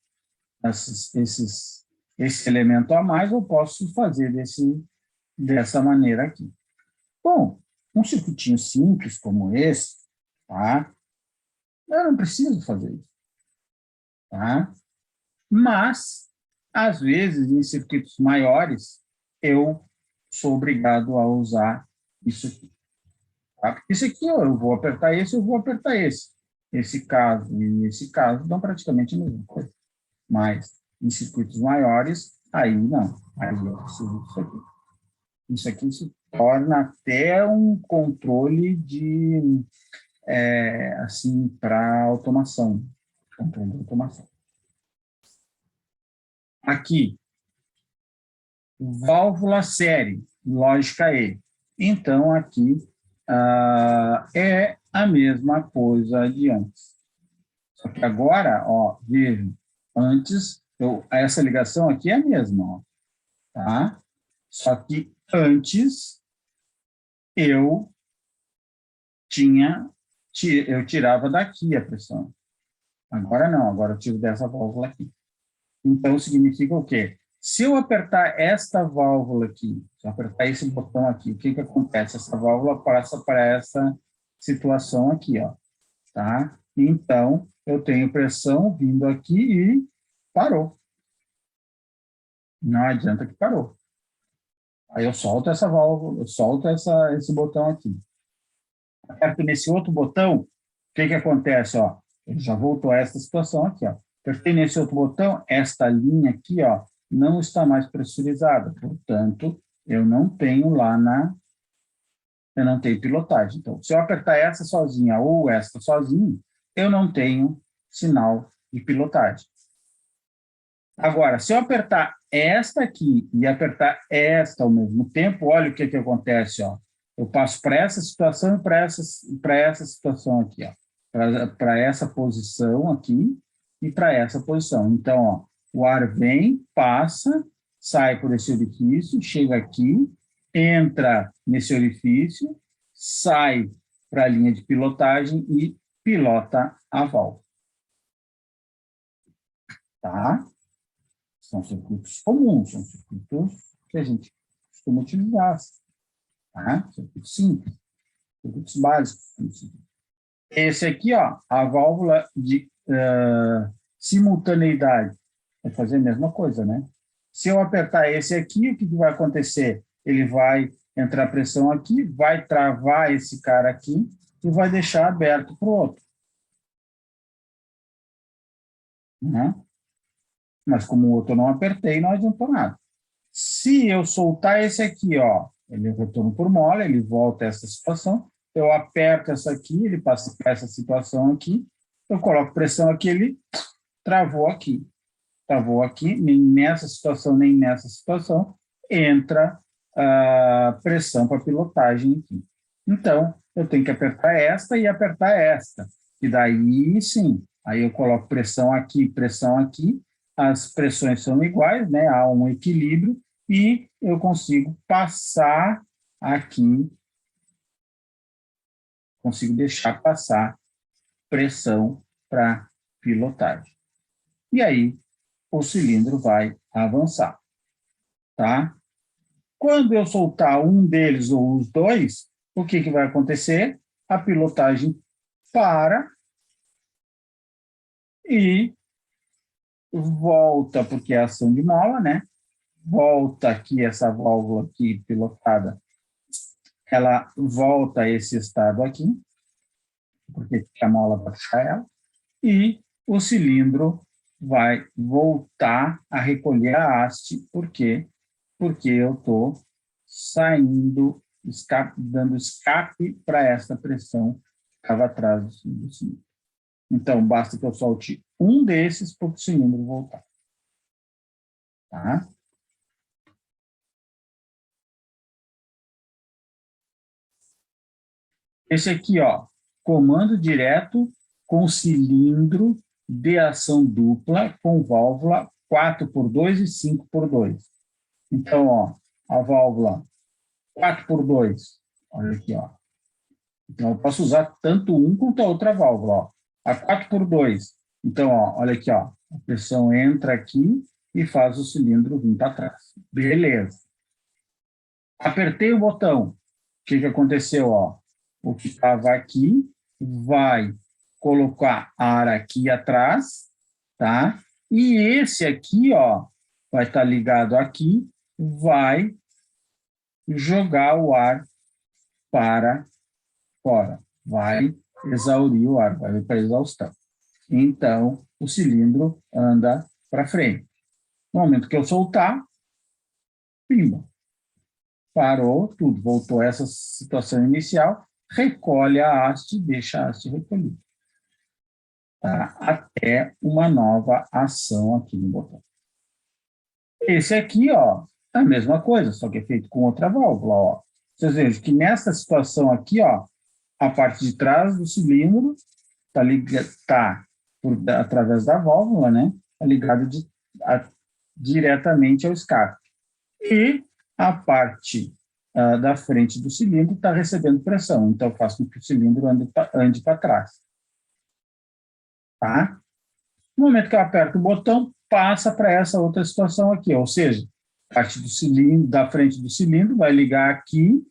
esse elemento a mais, ou posso fazer dessa maneira aqui. Bom, um circuitinho simples como esse, tá? Eu não preciso fazer isso, tá? Mas, às vezes, em circuitos maiores, eu sou obrigado a usar isso aqui. Tá? Porque esse aqui, ó, eu vou apertar esse, eu vou apertar esse. Esse caso e esse caso dão praticamente a mesma coisa. Mas, em circuitos maiores, aí não. Aí eu preciso disso aqui. Isso aqui se torna até um controle de, assim, para automação. Controle de automação. Aqui, válvula série, lógica E. Então, aqui é a mesma coisa de antes. Só que agora, ó, veja, antes, essa ligação aqui é a mesma, ó, tá? Só que antes eu eu tirava daqui a pressão. Agora não, agora eu tiro dessa válvula aqui. Então, significa o quê? Se eu apertar esta válvula aqui, se eu apertar esse botão aqui, o que acontece? Essa válvula passa para essa situação aqui, ó, tá? Então, eu tenho pressão vindo aqui e parou. Não adianta que parou. Aí eu solto essa válvula, eu solto esse botão aqui. Aperto nesse outro botão, o que acontece? Ó? Ele já voltou a essa situação aqui. Ó. Apertei nesse outro botão, esta linha aqui ó, não está mais pressurizada. Portanto, eu não tenho eu não tenho pilotagem. Então, se eu apertar essa sozinha ou esta sozinha, eu não tenho sinal de pilotagem. Agora, se eu apertar esta aqui e apertar esta ao mesmo tempo, olha o que acontece, ó. Eu passo para essa situação e para essa situação aqui, ó. Para essa posição aqui e para essa posição. Então, ó, o ar vem, passa, sai por esse orifício, chega aqui, entra nesse orifício, sai para a linha de pilotagem e pilota a válvula. Tá? São circuitos comuns, são circuitos que a gente costuma utilizar. Tá? Circuitos simples, circuitos básicos. Esse aqui, ó, a válvula de simultaneidade. Vai fazer a mesma coisa, né? Se eu apertar esse aqui, o que vai acontecer? Ele vai entrar pressão aqui, vai travar esse cara aqui e vai deixar aberto para o outro. Né? Mas como o outro eu não apertei, não adiantou nada. Se eu soltar esse aqui, ó, ele retorna por mola, ele volta a essa situação, eu aperto essa aqui, ele passa para essa situação aqui, eu coloco pressão aqui, ele travou aqui. Travou aqui, nem nessa situação, entra a pressão para pilotagem aqui. Então, eu tenho que apertar esta e apertar esta. E daí, sim, aí eu coloco pressão aqui, as pressões são iguais, né? Há um equilíbrio e eu consigo passar aqui, consigo deixar passar pressão para pilotagem. E aí, o cilindro vai avançar, tá? Quando eu soltar um deles ou os dois, o que vai acontecer? A pilotagem para e volta, porque é ação de mola, né? Volta aqui, essa válvula aqui pilotada, ela volta a esse estado aqui, porque a mola vai puxar ela, e o cilindro vai voltar a recolher a haste, por quê? Porque eu estou saindo, dando escape para essa pressão que estava atrás do cilindro. Então, basta que eu solte um desses para o cilindro voltar. Tá? Esse aqui, ó, comando direto com cilindro de ação dupla com válvula 4x2 e 5x2. Então, ó, a válvula 4x2, olha aqui, ó. Então, eu posso usar tanto um quanto a outra válvula, ó. A 4x2. Então, ó, olha aqui, ó. A pressão entra aqui e faz o cilindro vir para trás. Beleza. Apertei o botão. O que aconteceu, ó? O que estava aqui vai colocar ar aqui atrás, tá? E esse aqui, ó, vai estar ligado aqui, vai jogar o ar para fora, vai exaurir o ar, vai para exaustão. Então, o cilindro anda para frente. No momento que eu soltar, pimba, parou tudo, voltou a essa situação inicial, recolhe a haste e deixa a haste recolhida. Tá? Até uma nova ação aqui no botão. Esse aqui, ó, é a mesma coisa, só que é feito com outra válvula, ó. Vocês vejam que nessa situação aqui, ó, a parte de trás do cilindro está através da válvula, né? Está ligado diretamente ao escape. E a parte da frente do cilindro está recebendo pressão, então faz com que o cilindro ande para trás. Tá? No momento que eu aperto o botão, passa para essa outra situação aqui, ou seja, a parte do cilindro, da frente do cilindro vai ligar aqui,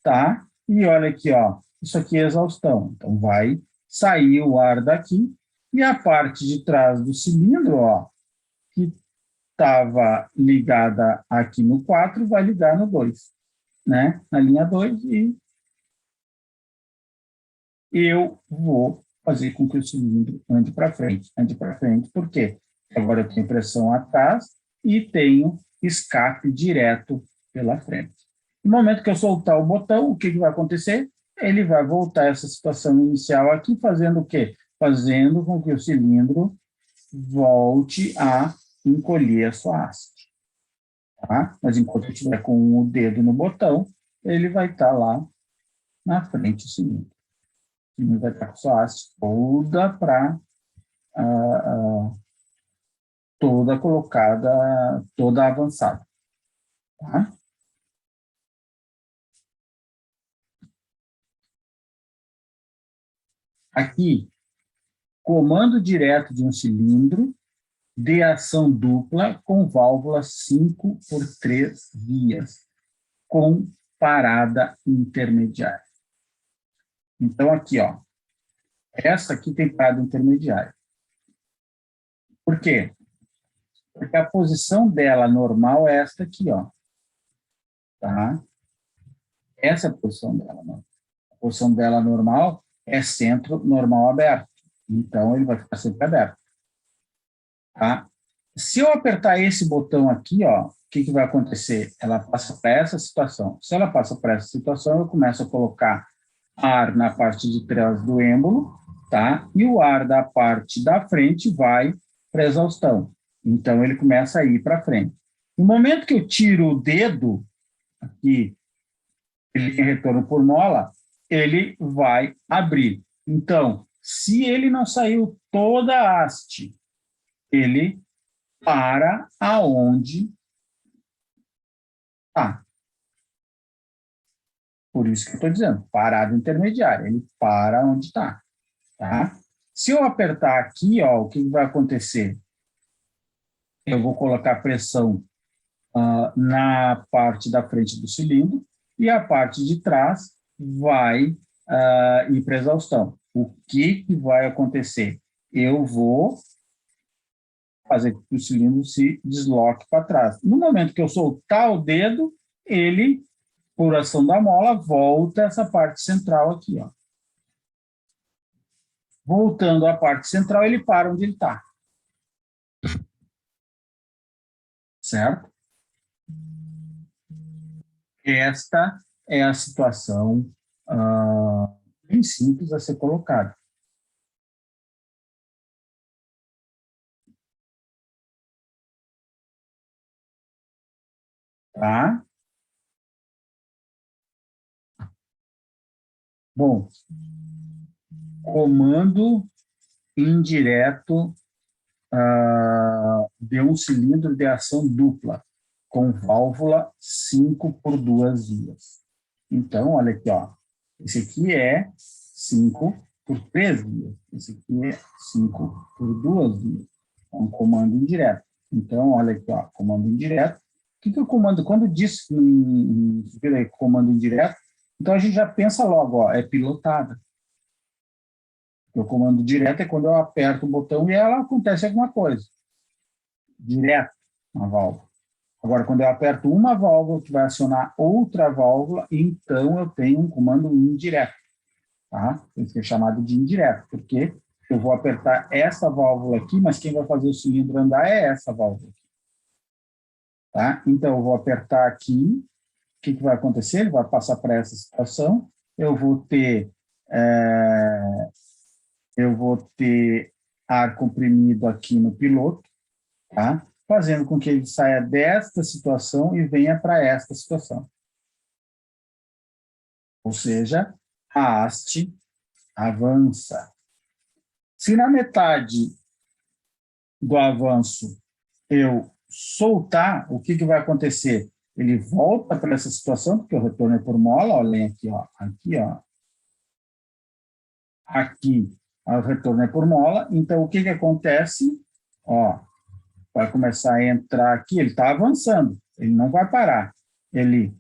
tá? E olha aqui, ó, isso aqui é exaustão, então vai sair o ar daqui e a parte de trás do cilindro, ó, que estava ligada aqui no 4, vai ligar no 2, né? Na linha 2 e eu vou fazer com que o cilindro ande para frente. Por quê? Agora eu tenho pressão atrás e tenho escape direto pela frente. No momento que eu soltar o botão, o que vai acontecer? Ele vai voltar a essa situação inicial aqui, fazendo o quê? Fazendo com que o cilindro volte a encolher a sua haste. Tá? Mas enquanto eu estiver com o dedo no botão, ele vai estar lá na frente do cilindro. O cilindro vai estar com a sua haste toda toda colocada, toda avançada. Tá? Aqui, comando direto de um cilindro de ação dupla com válvula 5x3 vias, com parada intermediária. Então, aqui, ó, essa aqui tem parada intermediária. Por quê? Porque a posição dela normal é esta aqui, ó. Tá? Essa é a posição dela. Né? A posição dela normal é centro normal aberto. Então, ele vai ficar sempre aberto. Tá? Se eu apertar esse botão aqui, ó, o que vai acontecer? Ela passa para essa situação. Se ela passa para essa situação, eu começo a colocar ar na parte de trás do êmbolo, tá? E o ar da parte da frente vai para a exaustão. Então, ele começa a ir para frente. No momento que eu tiro o dedo, aqui, ele tem retorno por mola, ele vai abrir. Então, se ele não saiu toda a haste, ele para aonde está. Por isso que eu estou dizendo, parada intermediária, ele para onde está. Tá? Se eu apertar aqui, ó, o que vai acontecer? Eu vou colocar pressão na parte da frente do cilindro e a parte de trás vai ir para exaustão. O que vai acontecer? Eu vou fazer com que o cilindro se desloque para trás. No momento que eu soltar o dedo, ele, por ação da mola, volta essa parte central aqui. Ó. Voltando à parte central, ele para onde ele está. Certo? Esta é a situação bem simples a ser colocada. Tá? Bom, comando indireto de um cilindro de ação dupla, com válvula 5 por 2 vias. Então, olha aqui, ó. Esse aqui é 5 por 3 vias. Esse aqui é 5 por 2 vias. É um comando indireto. Então, olha aqui, ó, comando indireto. O que é o comando? Quando diz comando indireto, então a gente já pensa logo, ó, é pilotada. O comando direto é quando eu aperto o botão e ela acontece alguma coisa. Direto na válvula. Agora, quando eu aperto uma válvula que vai acionar outra válvula, então eu tenho um comando indireto. Tá? Isso é chamado de indireto, porque eu vou apertar essa válvula aqui, mas quem vai fazer o cilindro andar é essa válvula. Tá? Então, eu vou apertar aqui. O que vai acontecer? Ele vai passar para essa situação. Eu vou ter ar comprimido aqui no piloto, tá? Fazendo com que ele saia desta situação e venha para esta situação. Ou seja, a haste avança. Se na metade do avanço eu soltar, o que vai acontecer? Ele volta para essa situação, porque o retorno é por mola, olhem aqui, ó, aqui, ó. Aqui, o retorno é por mola, então o que acontece? Ó, vai começar a entrar aqui, ele está avançando, ele não vai parar. Ele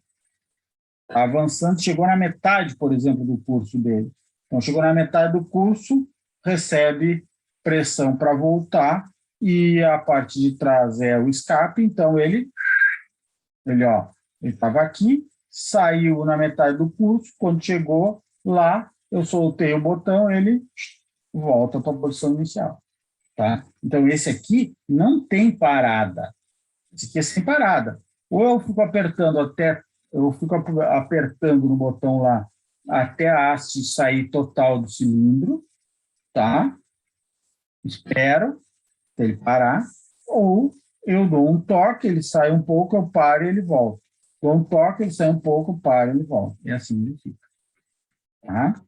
está avançando, chegou na metade, por exemplo, do curso dele. Então, chegou na metade do curso, recebe pressão para voltar, e a parte de trás é o escape, então ele estava aqui, saiu na metade do curso, quando chegou lá, eu soltei o botão, ele volta para a posição inicial. Tá? Então, esse aqui não tem parada. Esse aqui é sem parada. Ou eu fico apertando no botão lá até a haste sair total do cilindro, tá? Espero ele parar, ou eu dou um toque, ele sai um pouco, eu paro e ele volta. Dou um toque, ele sai um pouco, eu paro e ele volta. E assim ele fica. Tá?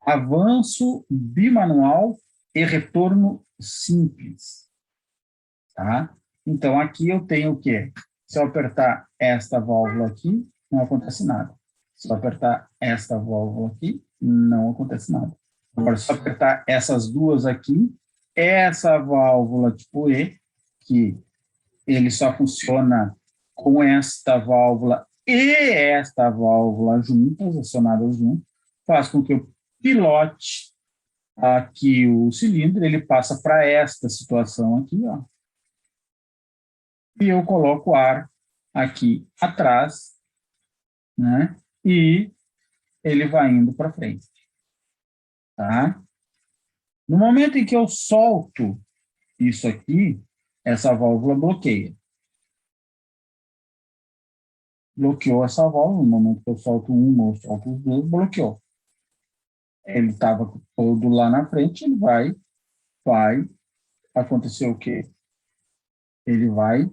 Avanço bimanual e retorno simples. Tá? Então, aqui eu tenho o quê? Se eu apertar esta válvula aqui, não acontece nada. Se eu apertar esta válvula aqui, não acontece nada. Agora, se eu apertar essas duas aqui, essa válvula tipo E, que ele só funciona com esta válvula e esta válvula juntas, acionadas juntas, faz com que eu pilote aqui o cilindro, ele passa para esta situação aqui, ó. E eu coloco o ar aqui atrás, né? E ele vai indo para frente. Tá? No momento em que eu solto isso aqui, essa válvula bloqueia. Bloqueou essa válvula, no momento que eu solto uma ou solto os dois, bloqueou. Ele estava todo lá na frente, ele vai acontecer o quê? Ele vai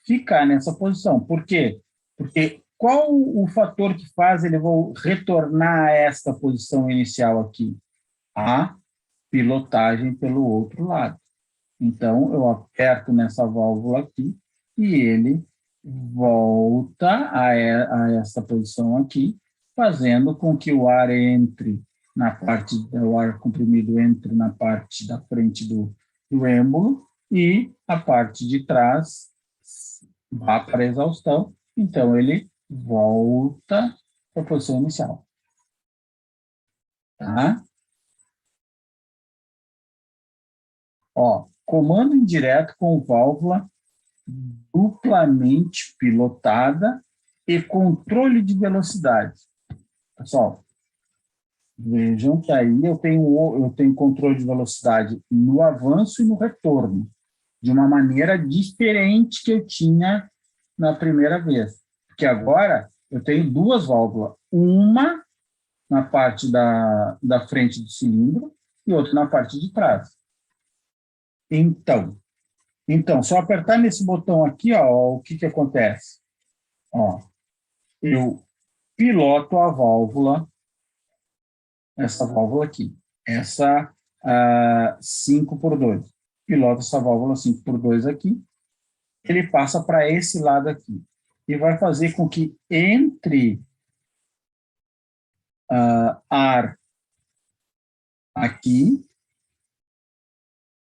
ficar nessa posição. Por quê? Porque qual o fator que faz ele retornar a esta posição inicial aqui? A pilotagem pelo outro lado. Então, eu aperto nessa válvula aqui e ele volta a essa posição aqui, fazendo com que o ar entre na parte, o ar comprimido entre na parte da frente do êmbolo e a parte de trás vá para a exaustão. Então, ele volta para a posição inicial. Tá? Ó, comando indireto com válvula duplamente pilotada e controle de velocidade. Pessoal, vejam que aí eu tenho controle de velocidade no avanço e no retorno, de uma maneira diferente que eu tinha na primeira vez. Porque agora eu tenho duas válvulas, uma na parte da frente do cilindro e outra na parte de trás. Então, se eu apertar nesse botão aqui, ó, o que acontece? Ó, eu piloto a válvula, essa válvula aqui, essa 5x2. Piloto essa válvula 5x2 aqui, ele passa para esse lado aqui e vai fazer com que entre ar aqui,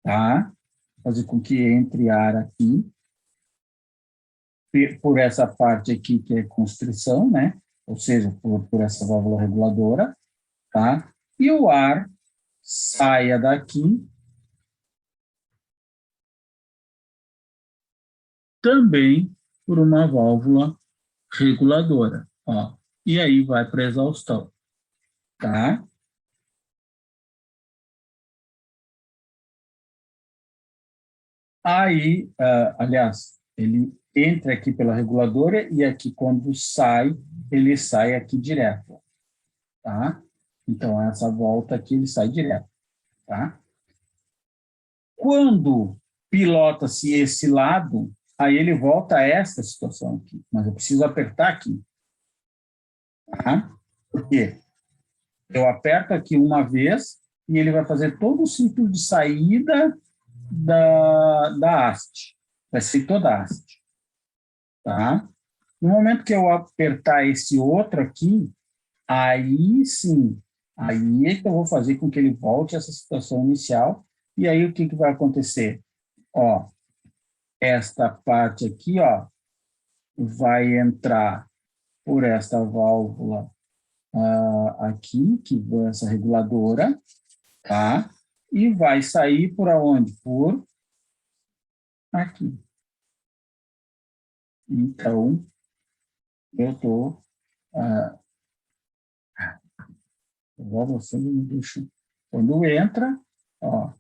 tá? Fazer com que entre ar aqui, por essa parte aqui que é constrição, né? Ou seja, por essa válvula reguladora, tá? E o ar saia daqui também por uma válvula reguladora, ó. E aí vai para a exaustão, tá? Aí, aliás, ele entra aqui pela reguladora e aqui quando sai, ele sai aqui direto, tá? Então, essa volta aqui, ele sai direto, tá? Quando pilota-se esse lado, aí ele volta a essa situação aqui, mas eu preciso apertar aqui, tá? Por quê? Eu aperto aqui uma vez e ele vai fazer todo o ciclo de saída da haste. Vai ser toda a haste, tá? No momento que eu apertar esse outro aqui, aí sim, aí é que eu vou fazer com que ele volte a essa situação inicial. E aí o que vai acontecer? Ó, esta parte aqui, ó, vai entrar por esta válvula aqui, que é essa reguladora, tá? E vai sair por aonde? Por aqui. Então, eu estou... você me deixa... Quando entra, ó,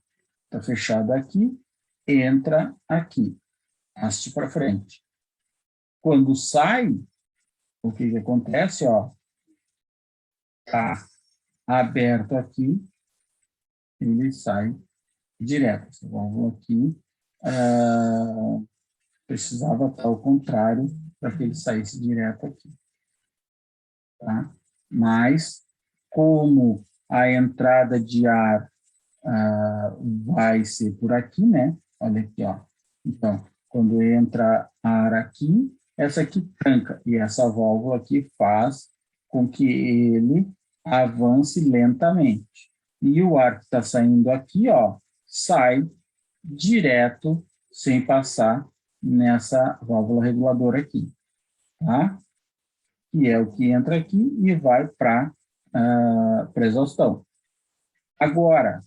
está fechado aqui, entra aqui, haste para frente. Quando sai, o que acontece? Ó, tá aberto aqui, ele sai direto. Essa válvula aqui precisava estar ao contrário para que ele saísse direto aqui. Tá? Mas, como a entrada de ar vai ser por aqui, né? Olha aqui, ó. Então, quando entra ar aqui, essa aqui tranca, e essa válvula aqui faz com que ele avance lentamente. E o ar que está saindo aqui, ó, sai direto, sem passar nessa válvula reguladora aqui, tá? Que é o que entra aqui e vai para a exaustão. Agora,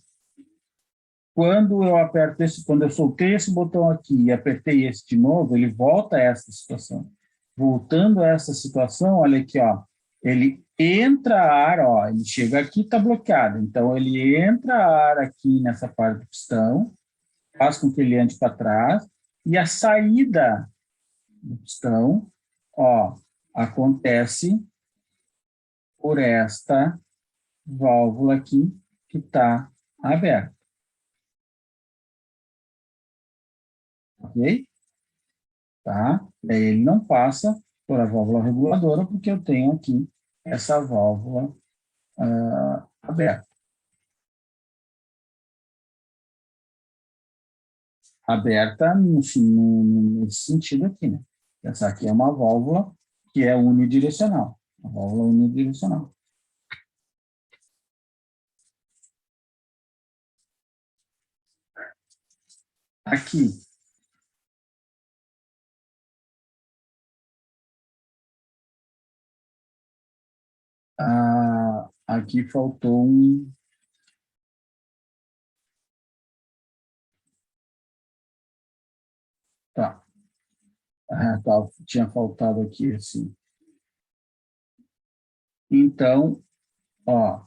quando eu soltei esse botão aqui e apertei esse de novo, ele volta a essa situação. Voltando a essa situação, olha aqui, ó, ele entra ar, ó, ele chega aqui, está bloqueado. Então, ele entra ar aqui nessa parte do pistão, faz com que ele ande para trás, e a saída do pistão, ó, acontece por esta válvula aqui que está aberta. ok? Tá? Daí ele não passa por a válvula reguladora, porque eu tenho aqui essa válvula aberta. Aberta nesse sentido aqui, né? Essa aqui é uma válvula que é unidirecional. Uma válvula unidirecional. Aqui. Aqui faltou um... Tá. Tinha faltado aqui, assim. Então, ó,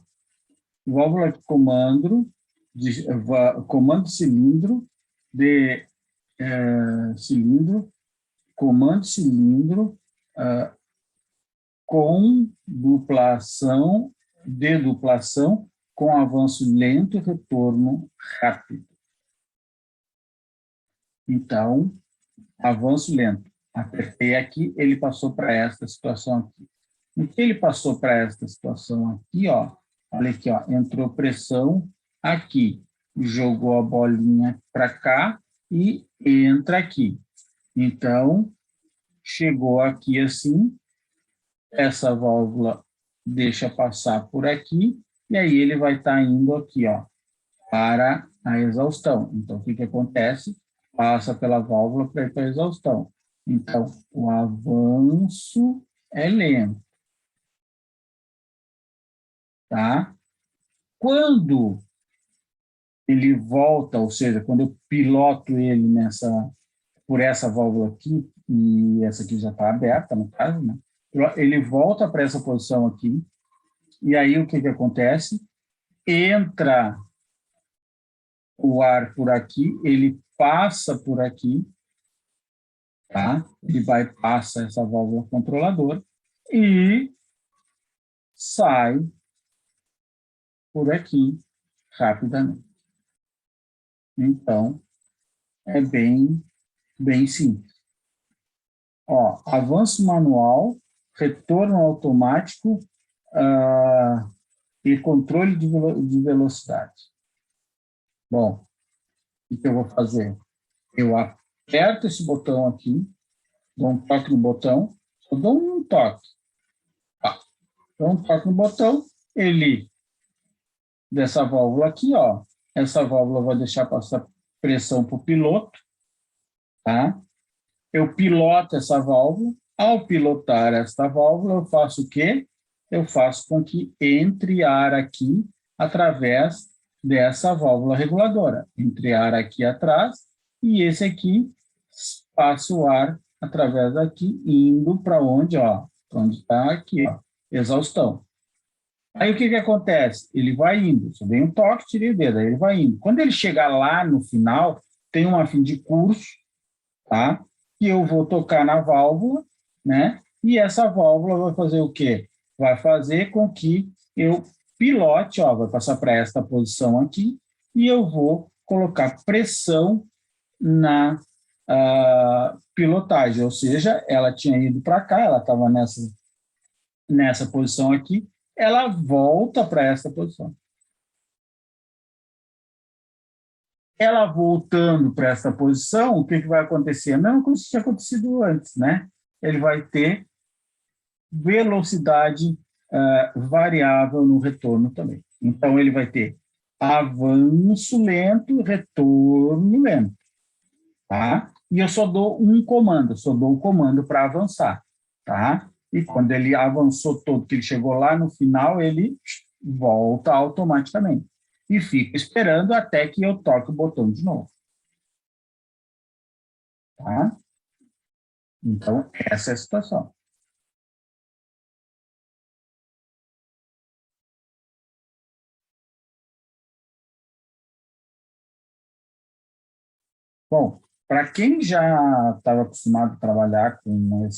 válvula de comando, comando cilindro, de cilindro, comando cilindro, com duplação, deduplação, com avanço lento e retorno rápido. Então, avanço lento. Apertei aqui, ele passou para esta situação aqui. No que ele passou para esta situação aqui, ó, olha aqui, ó, entrou pressão aqui, jogou a bolinha para cá e entra aqui. Então, chegou aqui assim, essa válvula deixa passar por aqui, e aí ele vai estar indo aqui, ó, para a exaustão. Então, o que acontece? Passa pela válvula para ir para a exaustão. Então, o avanço é lento. Tá? Quando ele volta, ou seja, quando eu piloto ele por essa válvula aqui, e essa aqui já está aberta, no caso, né? Ele volta para essa posição aqui, e aí o que acontece? Entra o ar por aqui, ele passa por aqui, tá? Ele passa essa válvula controladora e sai por aqui rapidamente. Então, é bem simples. Ó, avanço manual, retorno automático e controle de velocidade. Bom, o que eu vou fazer? Eu aperto esse botão aqui, dou um toque no botão, só dou um toque. Tá. Dou um toque no botão, ele, dessa válvula aqui, ó, essa válvula vai deixar passar pressão para o piloto, tá? Eu piloto essa válvula. Ao pilotar esta válvula, eu faço o quê? Eu faço com que entre ar aqui através dessa válvula reguladora. Entre ar aqui atrás e esse aqui passa o ar através daqui, indo para onde? Ó, onde está aqui, ó, exaustão. Aí o que acontece? Ele vai indo. Você vem um toque, tirei o dedo, aí ele vai indo. Quando ele chegar lá no final, tem uma fim de curso, tá? Que eu vou tocar na válvula, né? E essa válvula vai fazer o quê? Vai fazer com que eu pilote, ó, vai passar para esta posição aqui, e eu vou colocar pressão na pilotagem, ou seja, ela tinha ido para cá, ela estava nessa posição aqui, ela volta para essa posição. Ela voltando para essa posição, o que vai acontecer? A mesma coisa que tinha acontecido antes, né? Ele vai ter velocidade variável no retorno também. Então, ele vai ter avanço lento, retorno lento, tá? E eu só dou um comando, só dou o comando para avançar, tá? E quando ele avançou todo, que ele chegou lá no final, ele volta automaticamente. E fica esperando até que eu toque o botão de novo. Tá? Então, essa é a situação. Bom, para quem já estava acostumado a trabalhar com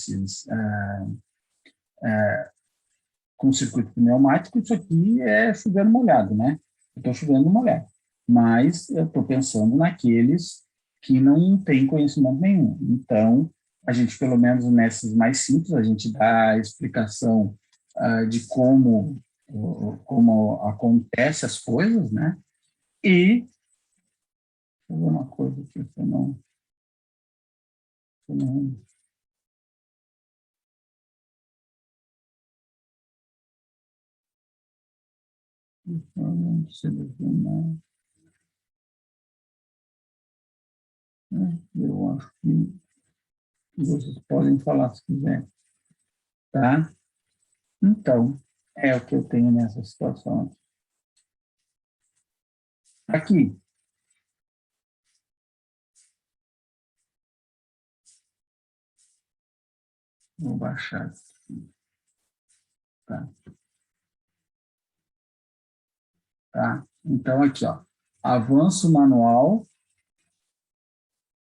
com circuito pneumático, isso aqui é chovendo molhado, né? Eu estou chovendo molhado. Mas eu estou pensando naqueles que não tem conhecimento nenhum. Então, a gente, pelo menos nessas mais simples, a gente dá a explicação de como acontecem as coisas, né? E uma coisa que eu não selecionar. Eu acho que vocês podem falar se quiser, tá? Então, é o que eu tenho nessa situação. Aqui. Vou baixar aqui. Tá? Tá? Então, aqui, ó. Avanço manual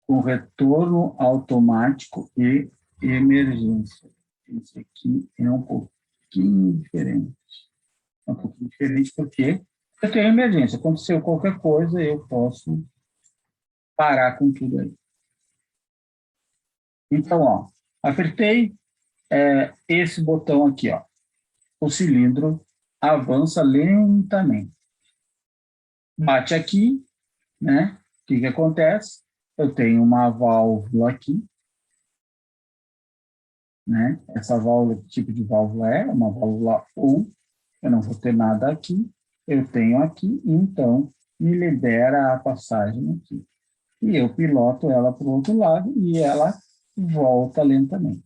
com retorno automático e emergência. Esse aqui é um pouquinho diferente. É um pouquinho diferente porque eu tenho emergência. Aconteceu qualquer coisa, eu posso parar com tudo aí. Então, ó, apertei esse botão aqui, ó. O cilindro avança lentamente. Bate aqui, né? O que acontece? Eu tenho uma válvula aqui, né? Essa válvula, que tipo de válvula é? Uma válvula U. Eu não vou ter nada aqui. Eu tenho aqui, então me libera a passagem aqui. E eu piloto ela para o outro lado e ela volta lentamente.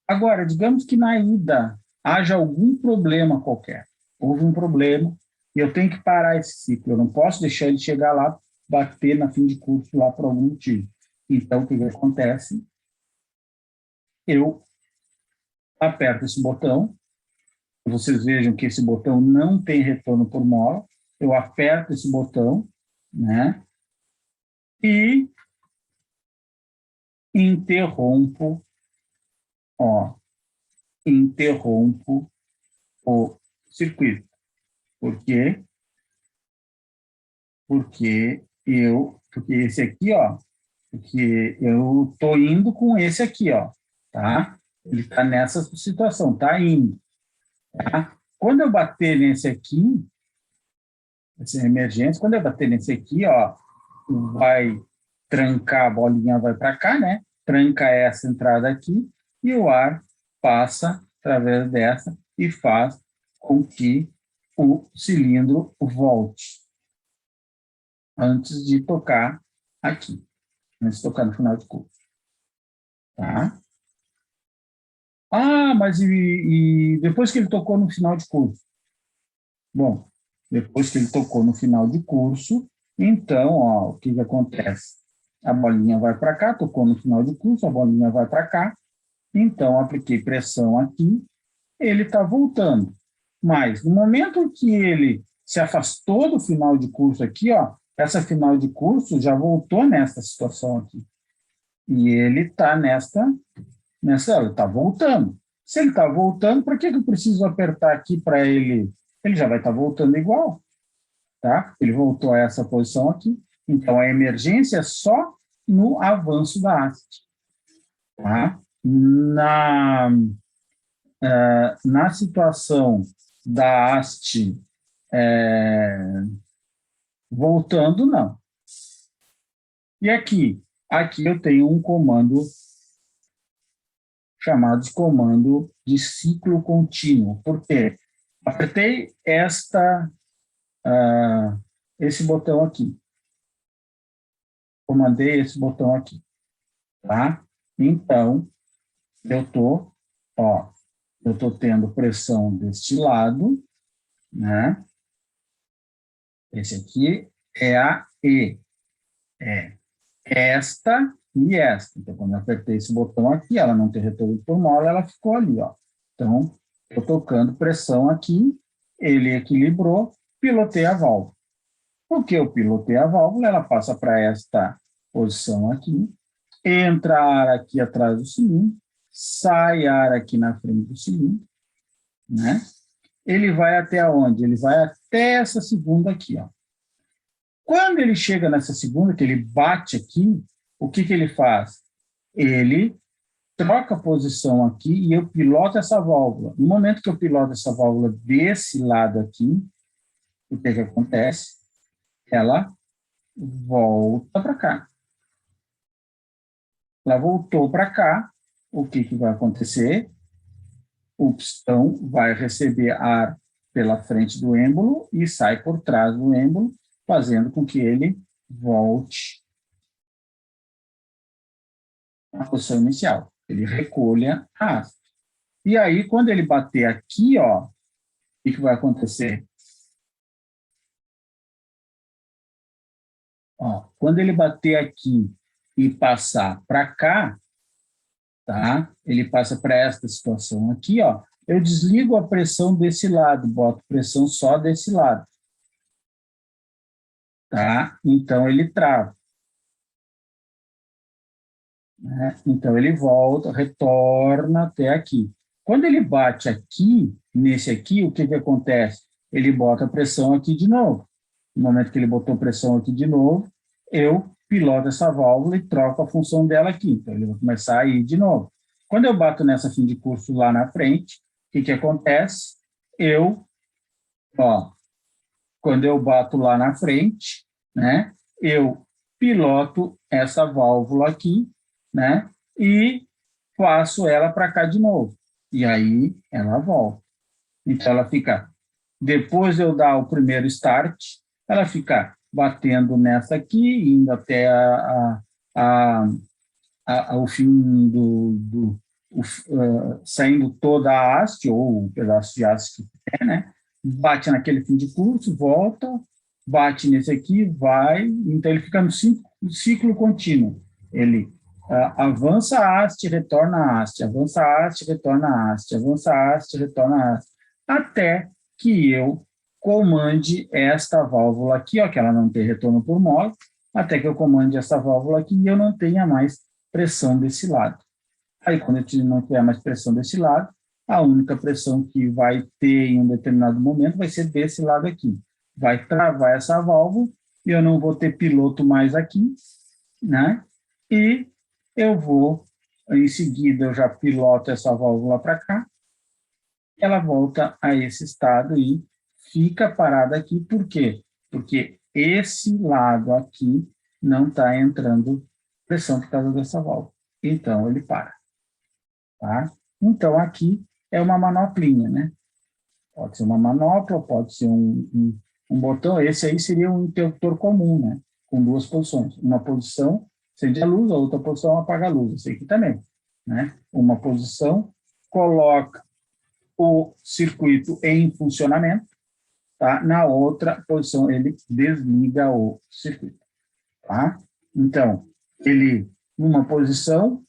Agora, digamos que na ida haja algum problema qualquer. Houve um problema e eu tenho que parar esse ciclo. Eu não posso deixar ele chegar lá, bater na fim de curso lá por algum motivo. Então, o que acontece? Eu aperto esse botão. Vocês vejam que esse botão não tem retorno por mola. Eu aperto esse botão, né? E interrompo, ó, interrompo o circuito. Por quê? Porque esse aqui, ó, porque eu estou indo com esse aqui, ó, tá? Ele está nessa situação, tá indo, tá? Quando eu bater nesse aqui, essa emergência, quando eu bater nesse aqui, ó, vai trancar, a bolinha vai para cá, né? Tranca essa entrada aqui e o ar passa através dessa e faz com que o cilindro volte antes de tocar aqui, antes de tocar no final de curso, tá? Ah, mas e depois que ele tocou no final de curso? Bom, depois que ele tocou no final de curso, então, ó, o que acontece? A bolinha vai para cá, tocou no final de curso, a bolinha vai para cá, então apliquei pressão aqui, ele está voltando. Mas no momento que ele se afastou do final de curso aqui, ó, essa final de curso já voltou nessa situação aqui. E ele está ele está voltando. Se ele está voltando, para que eu preciso apertar aqui para ele? Ele já vai estar voltando igual, tá? Ele voltou a essa posição aqui. Então, a emergência é só no avanço da haste, tá? Na situação da haste voltando, não. E aqui? Aqui eu tenho um comando chamado de comando de ciclo contínuo. Por quê? Apertei esse botão aqui. Comandei esse botão aqui, tá? Então, eu tô tendo pressão deste lado, né? Esse aqui é a E. É esta e esta. Então, quando eu apertei esse botão aqui, ela não tem retorno por mola, ela ficou ali, ó. Então, eu tocando pressão aqui, ele equilibrou, pilotei a válvula. Porque eu pilotei a válvula, ela passa para esta posição aqui, entra ar aqui atrás do cilindro, sai ar aqui na frente do cilindro, né? Ele vai até onde? Ele vai até essa segunda aqui, ó. Quando ele chega nessa segunda, que ele bate aqui, o que ele faz? Ele troca a posição aqui e eu piloto essa válvula. No momento que eu piloto essa válvula desse lado aqui, o que acontece? Ela volta para cá. Ela voltou para cá, o que vai acontecer? O pistão vai receber ar pela frente do êmbolo e sai por trás do êmbolo, fazendo com que ele volte à posição inicial. Ele recolha a haste. E aí, quando ele bater aqui, ó, o que vai acontecer? Ó, quando ele bater aqui e passar para cá, tá? Ele passa para esta situação aqui, ó. Eu desligo a pressão desse lado, boto pressão só desse lado, tá? Então ele trava, né? Então ele volta, retorna até aqui. Quando ele bate aqui, nesse aqui, o que acontece? Ele bota a pressão aqui de novo. No momento que ele botou pressão aqui de novo, eu piloto essa válvula e troco a função dela aqui. Então ele vai começar a ir de novo. Quando eu bato nessa fim de curso lá na frente, o que acontece? Ó, quando eu bato lá na frente, né, eu piloto essa válvula aqui, né, e passo ela para cá de novo. E aí ela volta. Então ela fica, depois de eu dar o primeiro start, ela fica batendo nessa aqui, indo até o fim saindo toda a haste, ou o pedaço de haste que tem, né? Bate naquele fim de curso, volta, bate nesse aqui, vai, então ele fica no ciclo contínuo. Ele avança a haste, retorna a haste, avança a haste, retorna a haste, avança a haste, retorna a haste, até que eu comande esta válvula aqui, ó, que ela não tem retorno por mole, até que eu comande essa válvula aqui e eu não tenha mais pressão desse lado. Aí, quando eu não tiver mais pressão desse lado, a única pressão que vai ter em um determinado momento vai ser desse lado aqui. Vai travar essa válvula e eu não vou ter piloto mais aqui, né? E eu vou, em seguida, eu já piloto essa válvula para cá, ela volta a esse estado e fica parada aqui. Por quê? Porque esse lado aqui não está entrando pressão por causa dessa válvula. Então, ele para. Tá? Então, aqui é uma manoplinha, né? Pode ser uma manopla, pode ser um botão. Esse aí seria um interruptor comum, né? Com duas posições. Uma posição acende a luz, a outra posição apaga a luz. Esse aqui também, né? Uma posição coloca o circuito em funcionamento, tá? Na outra posição ele desliga o circuito, tá? Então, ele, numa posição,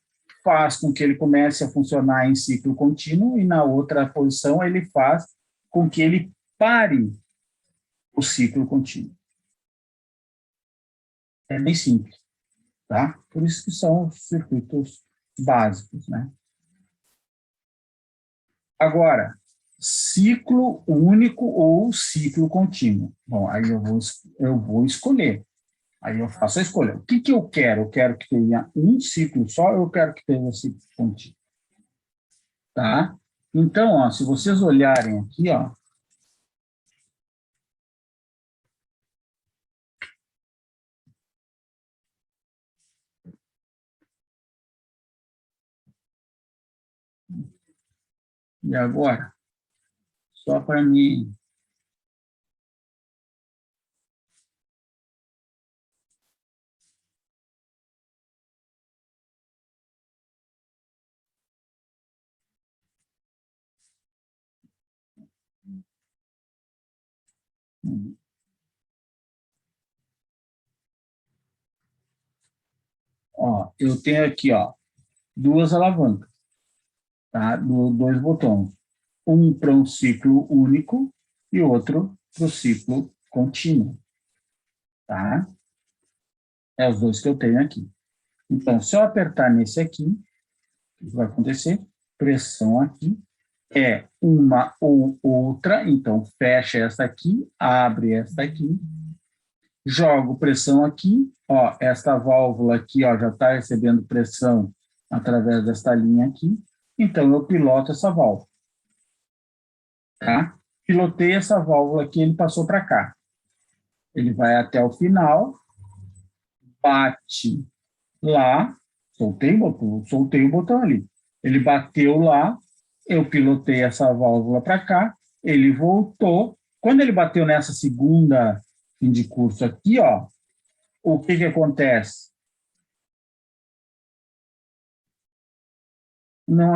faz com que ele comece a funcionar em ciclo contínuo e na outra posição ele faz com que ele pare o ciclo contínuo. É bem simples, tá? Por isso que são os circuitos básicos, né? Agora, ciclo único ou ciclo contínuo. Bom, aí eu vou escolher. Aí eu faço a escolha. O que eu quero? Eu quero que tenha um ciclo só, ou eu quero que tenha um ciclo contínuo. Tá? Então, ó, se vocês olharem aqui, ó, e agora, só para mim. Ó, eu tenho aqui, ó, duas alavancas, tá? Dois botões. Um para um ciclo único e outro para o ciclo contínuo, tá? É os dois que eu tenho aqui. Então, se eu apertar nesse aqui, o que vai acontecer? Pressão aqui é uma ou outra, então fecha essa aqui, abre essa aqui, jogo pressão aqui, ó, esta válvula aqui, ó, já está recebendo pressão através desta linha aqui, então eu piloto essa válvula, tá? Pilotei essa válvula aqui, ele passou para cá. Ele vai até o final, bate lá, soltei o botão ali. Ele bateu lá, eu pilotei essa válvula para cá, ele voltou. Quando ele bateu nessa segunda fim de curso aqui, ó, o que acontece?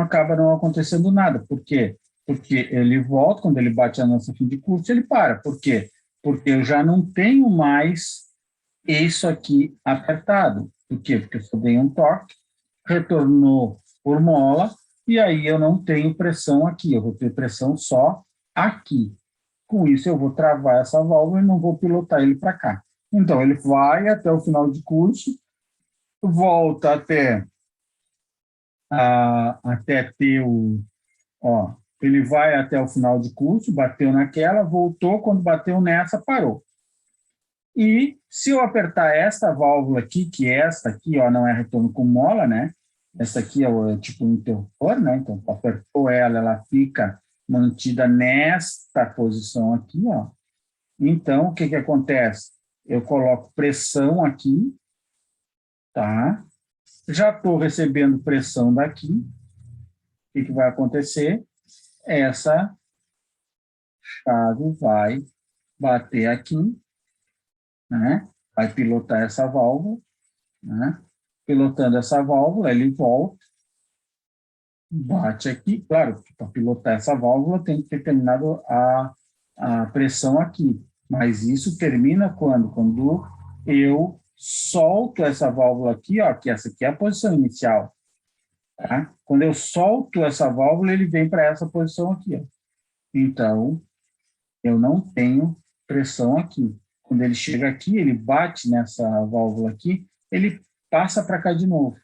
Acaba não acontecendo nada. Por quê? Porque ele volta, quando ele bate a nossa fim de curso, ele para. Por quê? Porque eu já não tenho mais isso aqui apertado. Por quê? Porque eu só dei um toque, retornou por mola, e aí eu não tenho pressão aqui, eu vou ter pressão só aqui. Com isso, eu vou travar essa válvula e não vou pilotar ele para cá. Então, ele vai até o final de curso, volta até ter o... Ó, ele vai até o final de curso, bateu naquela, voltou, quando bateu nessa, parou. E se eu apertar esta válvula aqui, que esta aqui, ó, não é retorno com mola, né? Essa aqui é tipo um interruptor, né? Então, apertou ela, ela fica mantida nesta posição aqui, ó. Então, o que que acontece? Eu coloco pressão aqui, tá? Já estou recebendo pressão daqui. O que que vai acontecer? Essa chave vai bater aqui, né? Vai pilotar essa válvula, né? Pilotando essa válvula, ele volta, bate aqui. Claro, para pilotar essa válvula tem que ter terminado a pressão aqui. Mas isso termina quando? Quando eu solto essa válvula aqui, ó, que essa aqui é a posição inicial. Tá? Quando eu solto essa válvula, ele vem para essa posição aqui. Ó. Então, eu não tenho pressão aqui. Quando ele chega aqui, ele bate nessa válvula aqui, ele passa para cá de novo.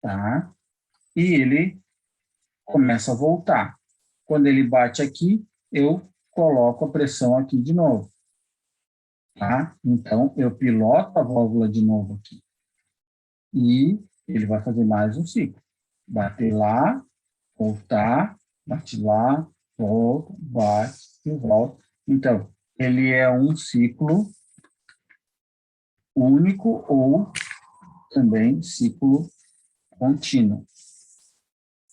Tá? E ele começa a voltar. Quando ele bate aqui, eu coloco a pressão aqui de novo. Tá? Então, eu piloto a válvula de novo aqui. E ele vai fazer mais um ciclo. Bater lá, voltar, bate lá, volta, bate e volta. Então, ele é um ciclo único ou também ciclo contínuo.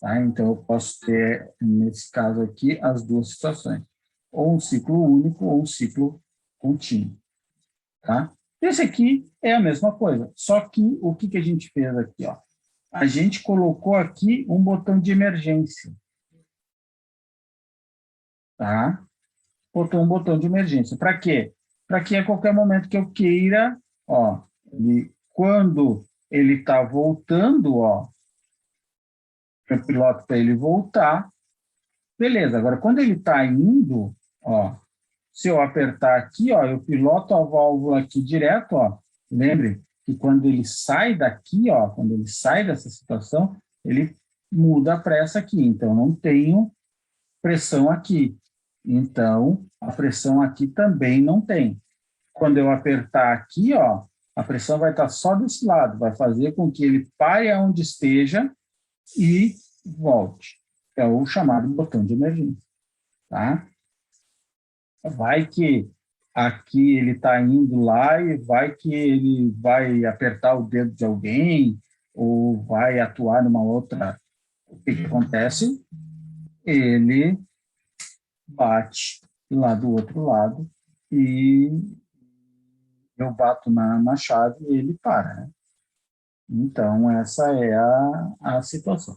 Tá? Então, eu posso ter, nesse caso aqui, as duas situações. Ou um ciclo único ou um ciclo contínuo. Tá? Esse aqui é a mesma coisa, só que o que a gente fez aqui? Ó? A gente colocou aqui um botão de emergência. Tá? Botou um botão de emergência. Para quê? Para que a qualquer momento que eu queira, ó, quando ele está voltando, ó, eu piloto para ele voltar, beleza. Agora, quando ele está indo, ó, se eu apertar aqui, ó, eu piloto a válvula aqui direto, ó. Lembre que quando ele sai daqui, ó, quando ele sai dessa situação, ele muda a pressa aqui. Então, não tenho pressão aqui. Então, a pressão aqui também não tem. Quando eu apertar aqui, ó, a pressão vai estar só desse lado, vai fazer com que ele pare onde esteja e volte. É o chamado botão de emergência, tá? Vai que aqui ele está indo lá e vai que ele vai apertar o dedo de alguém ou vai atuar numa outra. O que acontece? Ele bate lá do outro lado e eu bato na chave e ele para, né? Então, essa é a situação,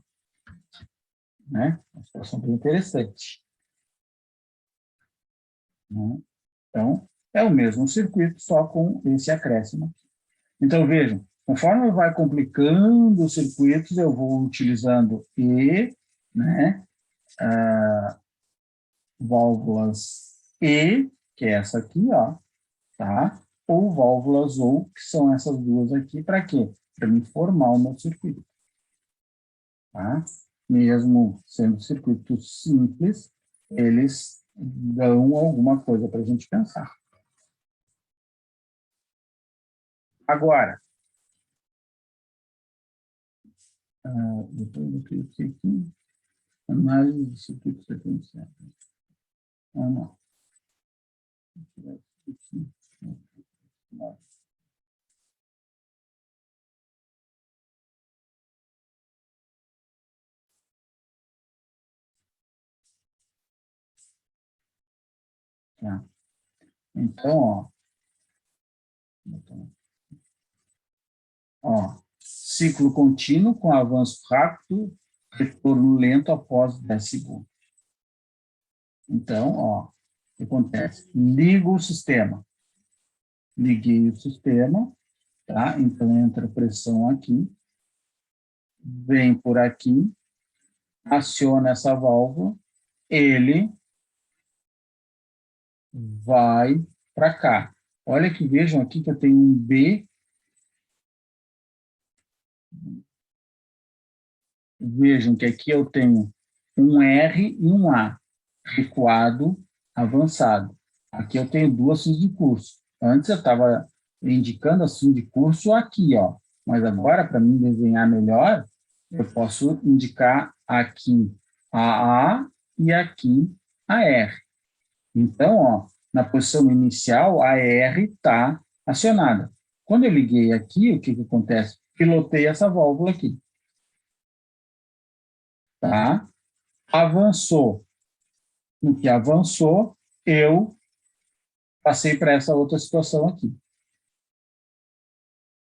né? Uma situação bem interessante, né? Então, é o mesmo circuito, só com esse acréscimo. Então, vejam, conforme vai complicando os circuitos, eu vou utilizando né, válvulas E, que é essa aqui, ó, tá? Ou válvulas OU, que são essas duas aqui, para quê? Para me formar o meu circuito. Tá? Mesmo sendo circuitos simples, eles dão alguma coisa para a gente pensar. Agora, depois eu cliquei aqui, análise de circuito sequencial. Vamos lá. Tá. Então, ciclo contínuo com avanço rápido, retorno lento após 10 segundos. Então, o que acontece? Ligo o sistema. Liguei o sistema, tá? Então, entra pressão aqui, vem por aqui, aciona essa válvula, ele vai para cá. Olha que vejam aqui que eu tenho um B. Vejam que aqui eu tenho um R e um A, recuado, avançado. Aqui eu tenho duas fins de curso. Antes eu estava indicando as fins de curso aqui, ó. Mas agora, para mim desenhar melhor, eu posso indicar aqui a A e aqui a R. Então, na posição inicial, a R está acionada. Quando eu liguei aqui, o que acontece? Pilotei essa válvula aqui. Tá? Avançou. No que avançou, eu passei para essa outra situação aqui.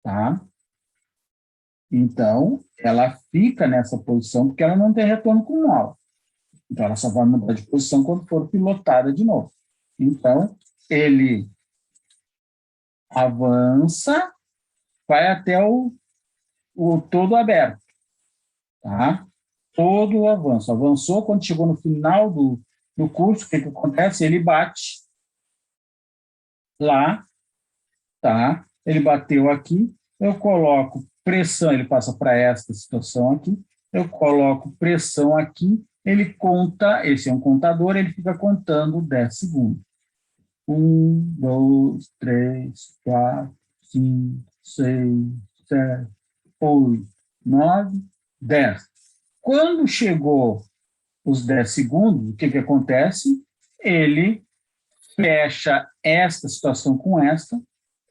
Tá? Então, ela fica nessa posição porque ela não tem retorno com o nó. Então, ela só vai mudar de posição quando for pilotada de novo. Então, ele avança, vai até o todo aberto. Tá? Todo o avanço. Avançou, quando chegou no final do curso, o que acontece? Ele bate lá, tá? Ele bateu aqui, eu coloco pressão, ele passa para esta situação aqui, eu coloco pressão aqui, ele conta, esse é um contador, ele fica contando 10 segundos. 1, 2, 3, 4, 5, 6, 7, 8, 9, 10. Quando chegou os 10 segundos, o que acontece? Ele fecha esta situação com esta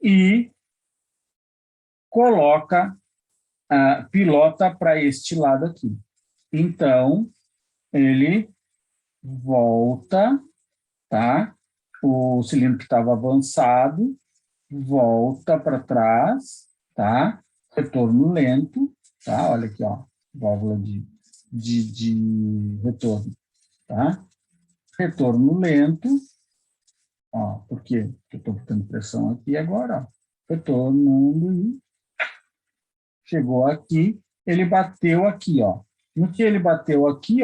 e coloca, pilota para este lado aqui. Então, ele volta, tá? O cilindro que estava avançado volta para trás, tá? Retorno lento, tá? Olha aqui, válvula de retorno, tá? Retorno lento, por quê? Porque eu estou botando pressão aqui agora, retornando e chegou aqui, ele bateu aqui, No que ele bateu aqui,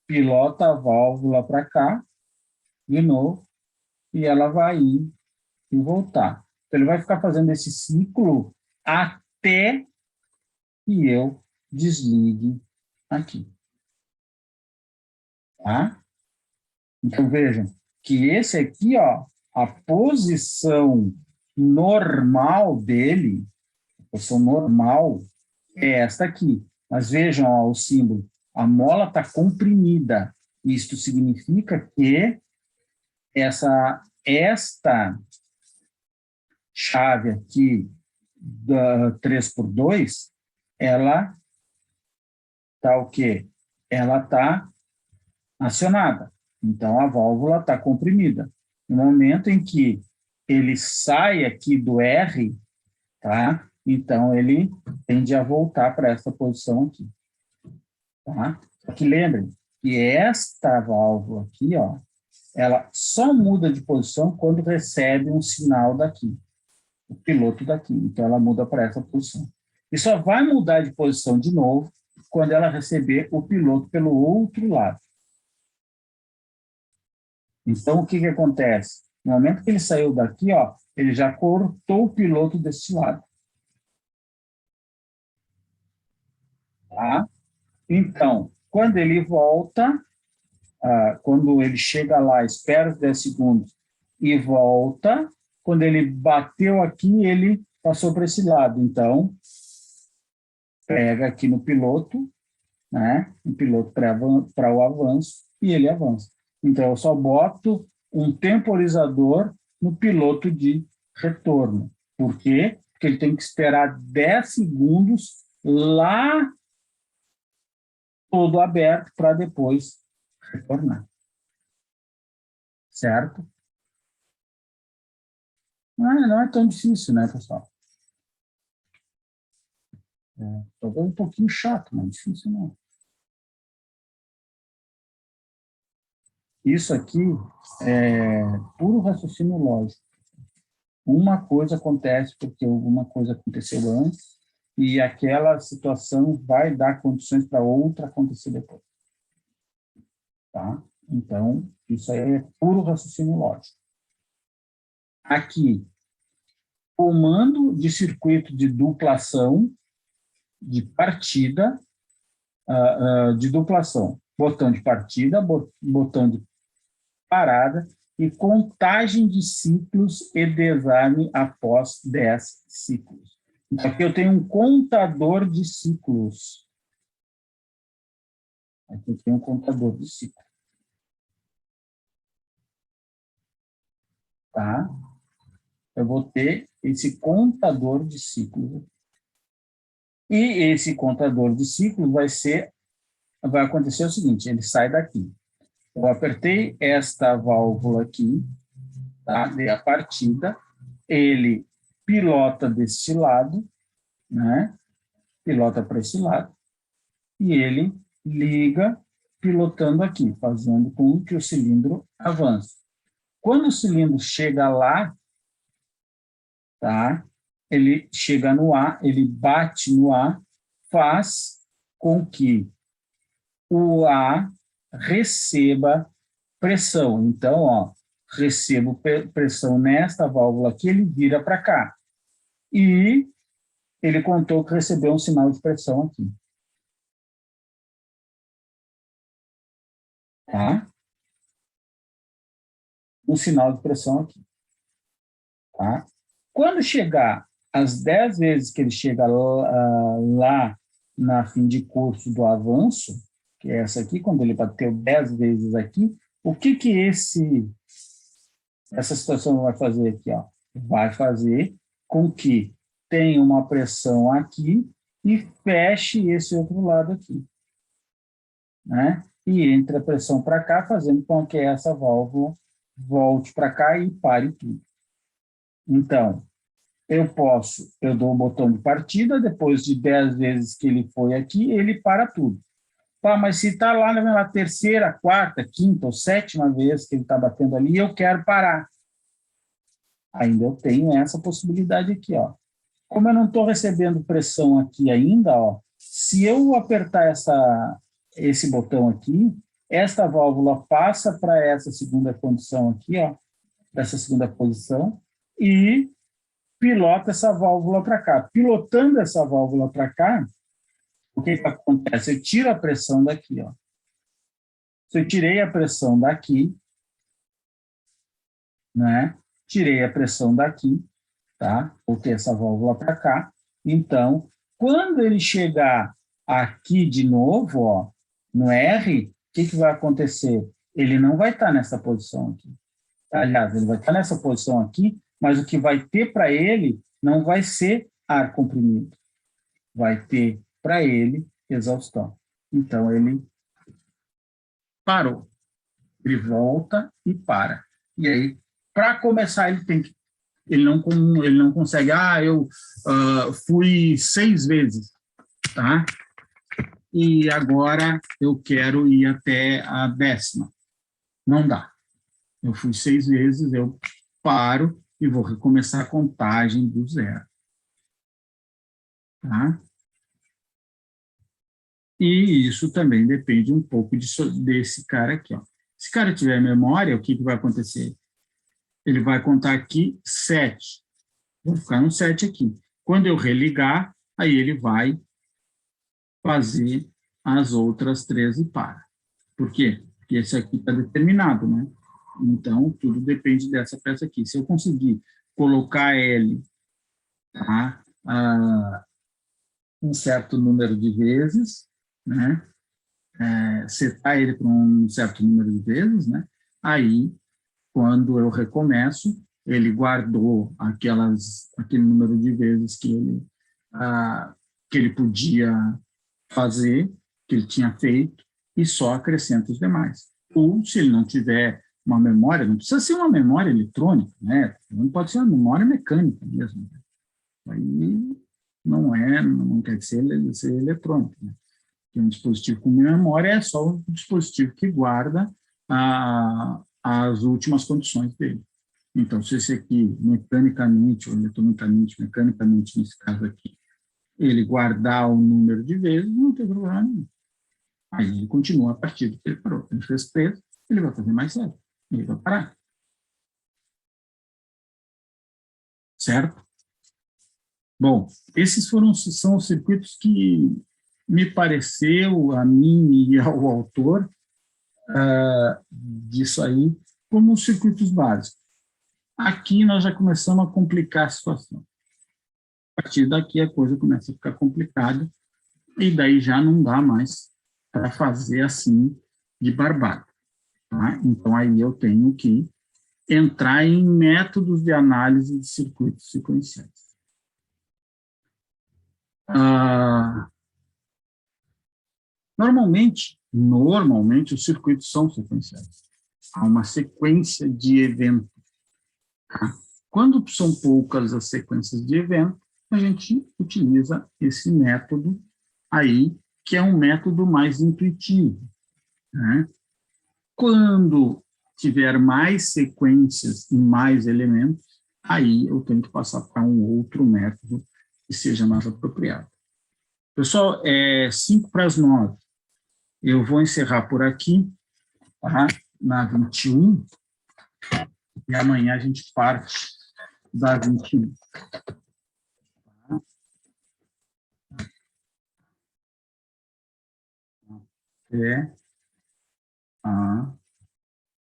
pilota a válvula para cá, de novo, e ela vai ir e voltar. Então, ele vai ficar fazendo esse ciclo até que eu desligue aqui. Tá? Então, vejam que esse aqui, a posição normal dele, a posição normal é esta aqui. Mas vejam o símbolo, a mola está comprimida. Isto significa que esta chave aqui da 3x2, ela está o quê? Ela está acionada. Então, a válvula está comprimida. No momento em que ele sai aqui do R, tá? Então, ele tende a voltar para essa posição aqui. Tá? Só que lembrem que esta válvula aqui, ela só muda de posição quando recebe um sinal daqui, o piloto daqui. Então, ela muda para essa posição. E só vai mudar de posição de novo quando ela receber o piloto pelo outro lado. Então, o que acontece? No momento que ele saiu daqui, ele já cortou o piloto desse lado. Tá? Então, quando ele volta, quando ele chega lá, espera os 10 segundos e volta, quando ele bateu aqui, ele passou para esse lado. Então, pega aqui no piloto, né? O piloto para o avanço, e ele avança. Então, eu só boto um temporizador no piloto de retorno. Por quê? Porque ele tem que esperar 10 segundos lá todo aberto para depois retornar. Certo? Não é tão difícil, né, pessoal? Talvez um pouquinho chato, mas difícil não. Isso aqui é puro raciocínio lógico. Uma coisa acontece porque alguma coisa aconteceu antes e aquela situação vai dar condições para outra acontecer depois. Tá? Então, isso aí é puro raciocínio lógico. Aqui, comando de circuito de duplação, de partida, de duplação. Botão de partida, botão de parada e contagem de ciclos e desarme após 10 ciclos. Então, aqui eu tenho um contador de ciclos. Aqui eu tenho um contador de ciclos. Tá? Eu vou ter esse contador de ciclos. E esse contador de ciclos vai acontecer o seguinte, ele sai daqui. Eu apertei esta válvula aqui, tá? Dei a partida, ele pilota deste lado, né? Pilota para esse lado, e ele liga pilotando aqui, fazendo com que o cilindro avance. Quando o cilindro chega lá, tá? Ele chega no ar, ele bate no ar, faz com que o ar receba pressão. Então, ó, recebo pressão nesta válvula aqui, ele vira para cá. E ele contou que recebeu um sinal de pressão aqui. Tá? Um sinal de pressão aqui. Tá? Quando chegar as 10 vezes que ele chega lá na fim de curso do avanço, que é essa aqui, quando ele bateu 10 vezes aqui, o que essa situação vai fazer aqui? Ó? Vai fazer com que tenha uma pressão aqui e feche esse outro lado aqui. Né? E entre a pressão para cá, fazendo com que essa válvula volte para cá e pare tudo. Então, eu dou o botão de partida, depois de 10 vezes que ele foi aqui, ele para tudo. Tá, mas se está lá na terceira, quarta, quinta ou sétima vez que ele está batendo ali, eu quero parar. Ainda eu tenho essa possibilidade aqui, ó. Como eu não estou recebendo pressão aqui ainda, ó, se eu apertar esse botão aqui, esta válvula passa para essa segunda condição aqui, ó, dessa segunda posição, e pilota essa válvula para cá. Pilotando essa válvula para cá, o que acontece? Eu tiro a pressão daqui, ó. Se eu tirei a pressão daqui, né? Tirei a pressão daqui, tá? Botei essa válvula para cá. Então, quando ele chegar aqui de novo, ó, no R, o que vai acontecer? Ele não vai estar nessa posição aqui. Aliás, ele vai estar nessa posição aqui, mas o que vai ter para ele não vai ser ar comprimido. Vai ter para ele exaustão. Então, ele parou. Ele volta e para. E aí, para começar, ele não consegue, eu fui 6 vezes, tá? E agora eu quero ir até a 10ª. Não dá. Eu fui 6 vezes, eu paro e vou recomeçar a contagem do zero. Tá? E isso também depende um pouco desse cara aqui. Ó. Se o cara tiver memória, o que vai acontecer? Ele vai contar aqui 7. Vou ficar no 7 aqui. Quando eu religar, aí ele vai fazer as outras 3 e para. Por quê? Porque esse aqui está determinado, né? Então, tudo depende dessa peça aqui. Se eu conseguir colocar ele tá? Um certo número de vezes, né? Setar ele para um certo número de vezes, né? Aí, quando eu recomeço, ele guardou aquele número de vezes que ele podia fazer, que ele tinha feito, e só acrescenta os demais. Ou, se ele não tiver uma memória, não precisa ser uma memória eletrônica, né? Não pode ser uma memória mecânica mesmo. Aí não quer ser eletrônico, né? Um dispositivo com memória é só um dispositivo que guarda as últimas condições dele. Então, se esse aqui, mecanicamente, ou eletronicamente, mecanicamente, nesse caso aqui, ele guardar o número de vezes, não tem problema nenhum. Aí ele continua a partir do que ele parou. Ele fez 3, ele vai fazer mais 7. Ele vai parar. Certo? Bom, esses são os circuitos que me pareceu, a mim e ao autor, disso aí, como os circuitos básicos. Aqui nós já começamos a complicar a situação. A partir daqui a coisa começa a ficar complicada e daí já não dá mais para fazer assim de barbada. Tá? Então aí eu tenho que entrar em métodos de análise de circuitos sequenciais. Normalmente os circuitos são sequenciais. Há uma sequência de eventos. Tá? Quando são poucas as sequências de eventos, a gente utiliza esse método aí, que é um método mais intuitivo. Né? Quando tiver mais sequências e mais elementos, aí eu tenho que passar para um outro método que seja mais apropriado. Pessoal, 8:55. Eu vou encerrar por aqui, tá? Na 21, e amanhã a gente parte da 21.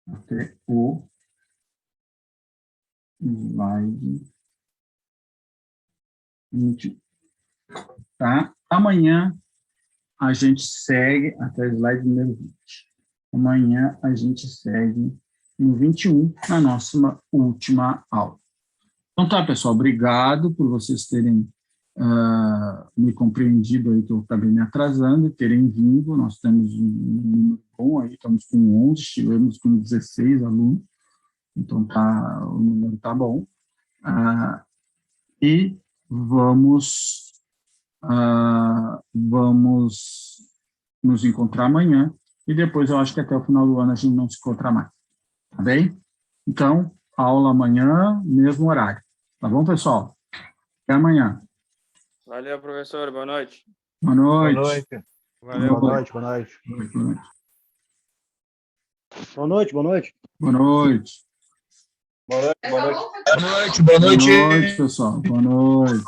Até o slide 20. Tá? Amanhã a gente segue até o slide número 20. Amanhã a gente segue no 21, na nossa última aula. Então tá, pessoal, obrigado por vocês terem me compreendido aí, que eu acabei me atrasando, e terem vindo. Nós temos um número bom aí, estamos com 11, estivemos com 16 alunos, então o número está bom. E vamos nos encontrar amanhã, e depois eu acho que até o final do ano a gente não se encontra mais. Tá bem? Então, aula amanhã, mesmo horário. Tá bom, pessoal? Até amanhã. Valeu, professor. Boa noite. Boa noite. Boa noite. Valeu. Boa noite, boa noite. Boa noite. Boa noite, Boa boa noite. noite. Boa noite, boa noite. Boa noite, boa Boa noite, pessoal. Boa noite.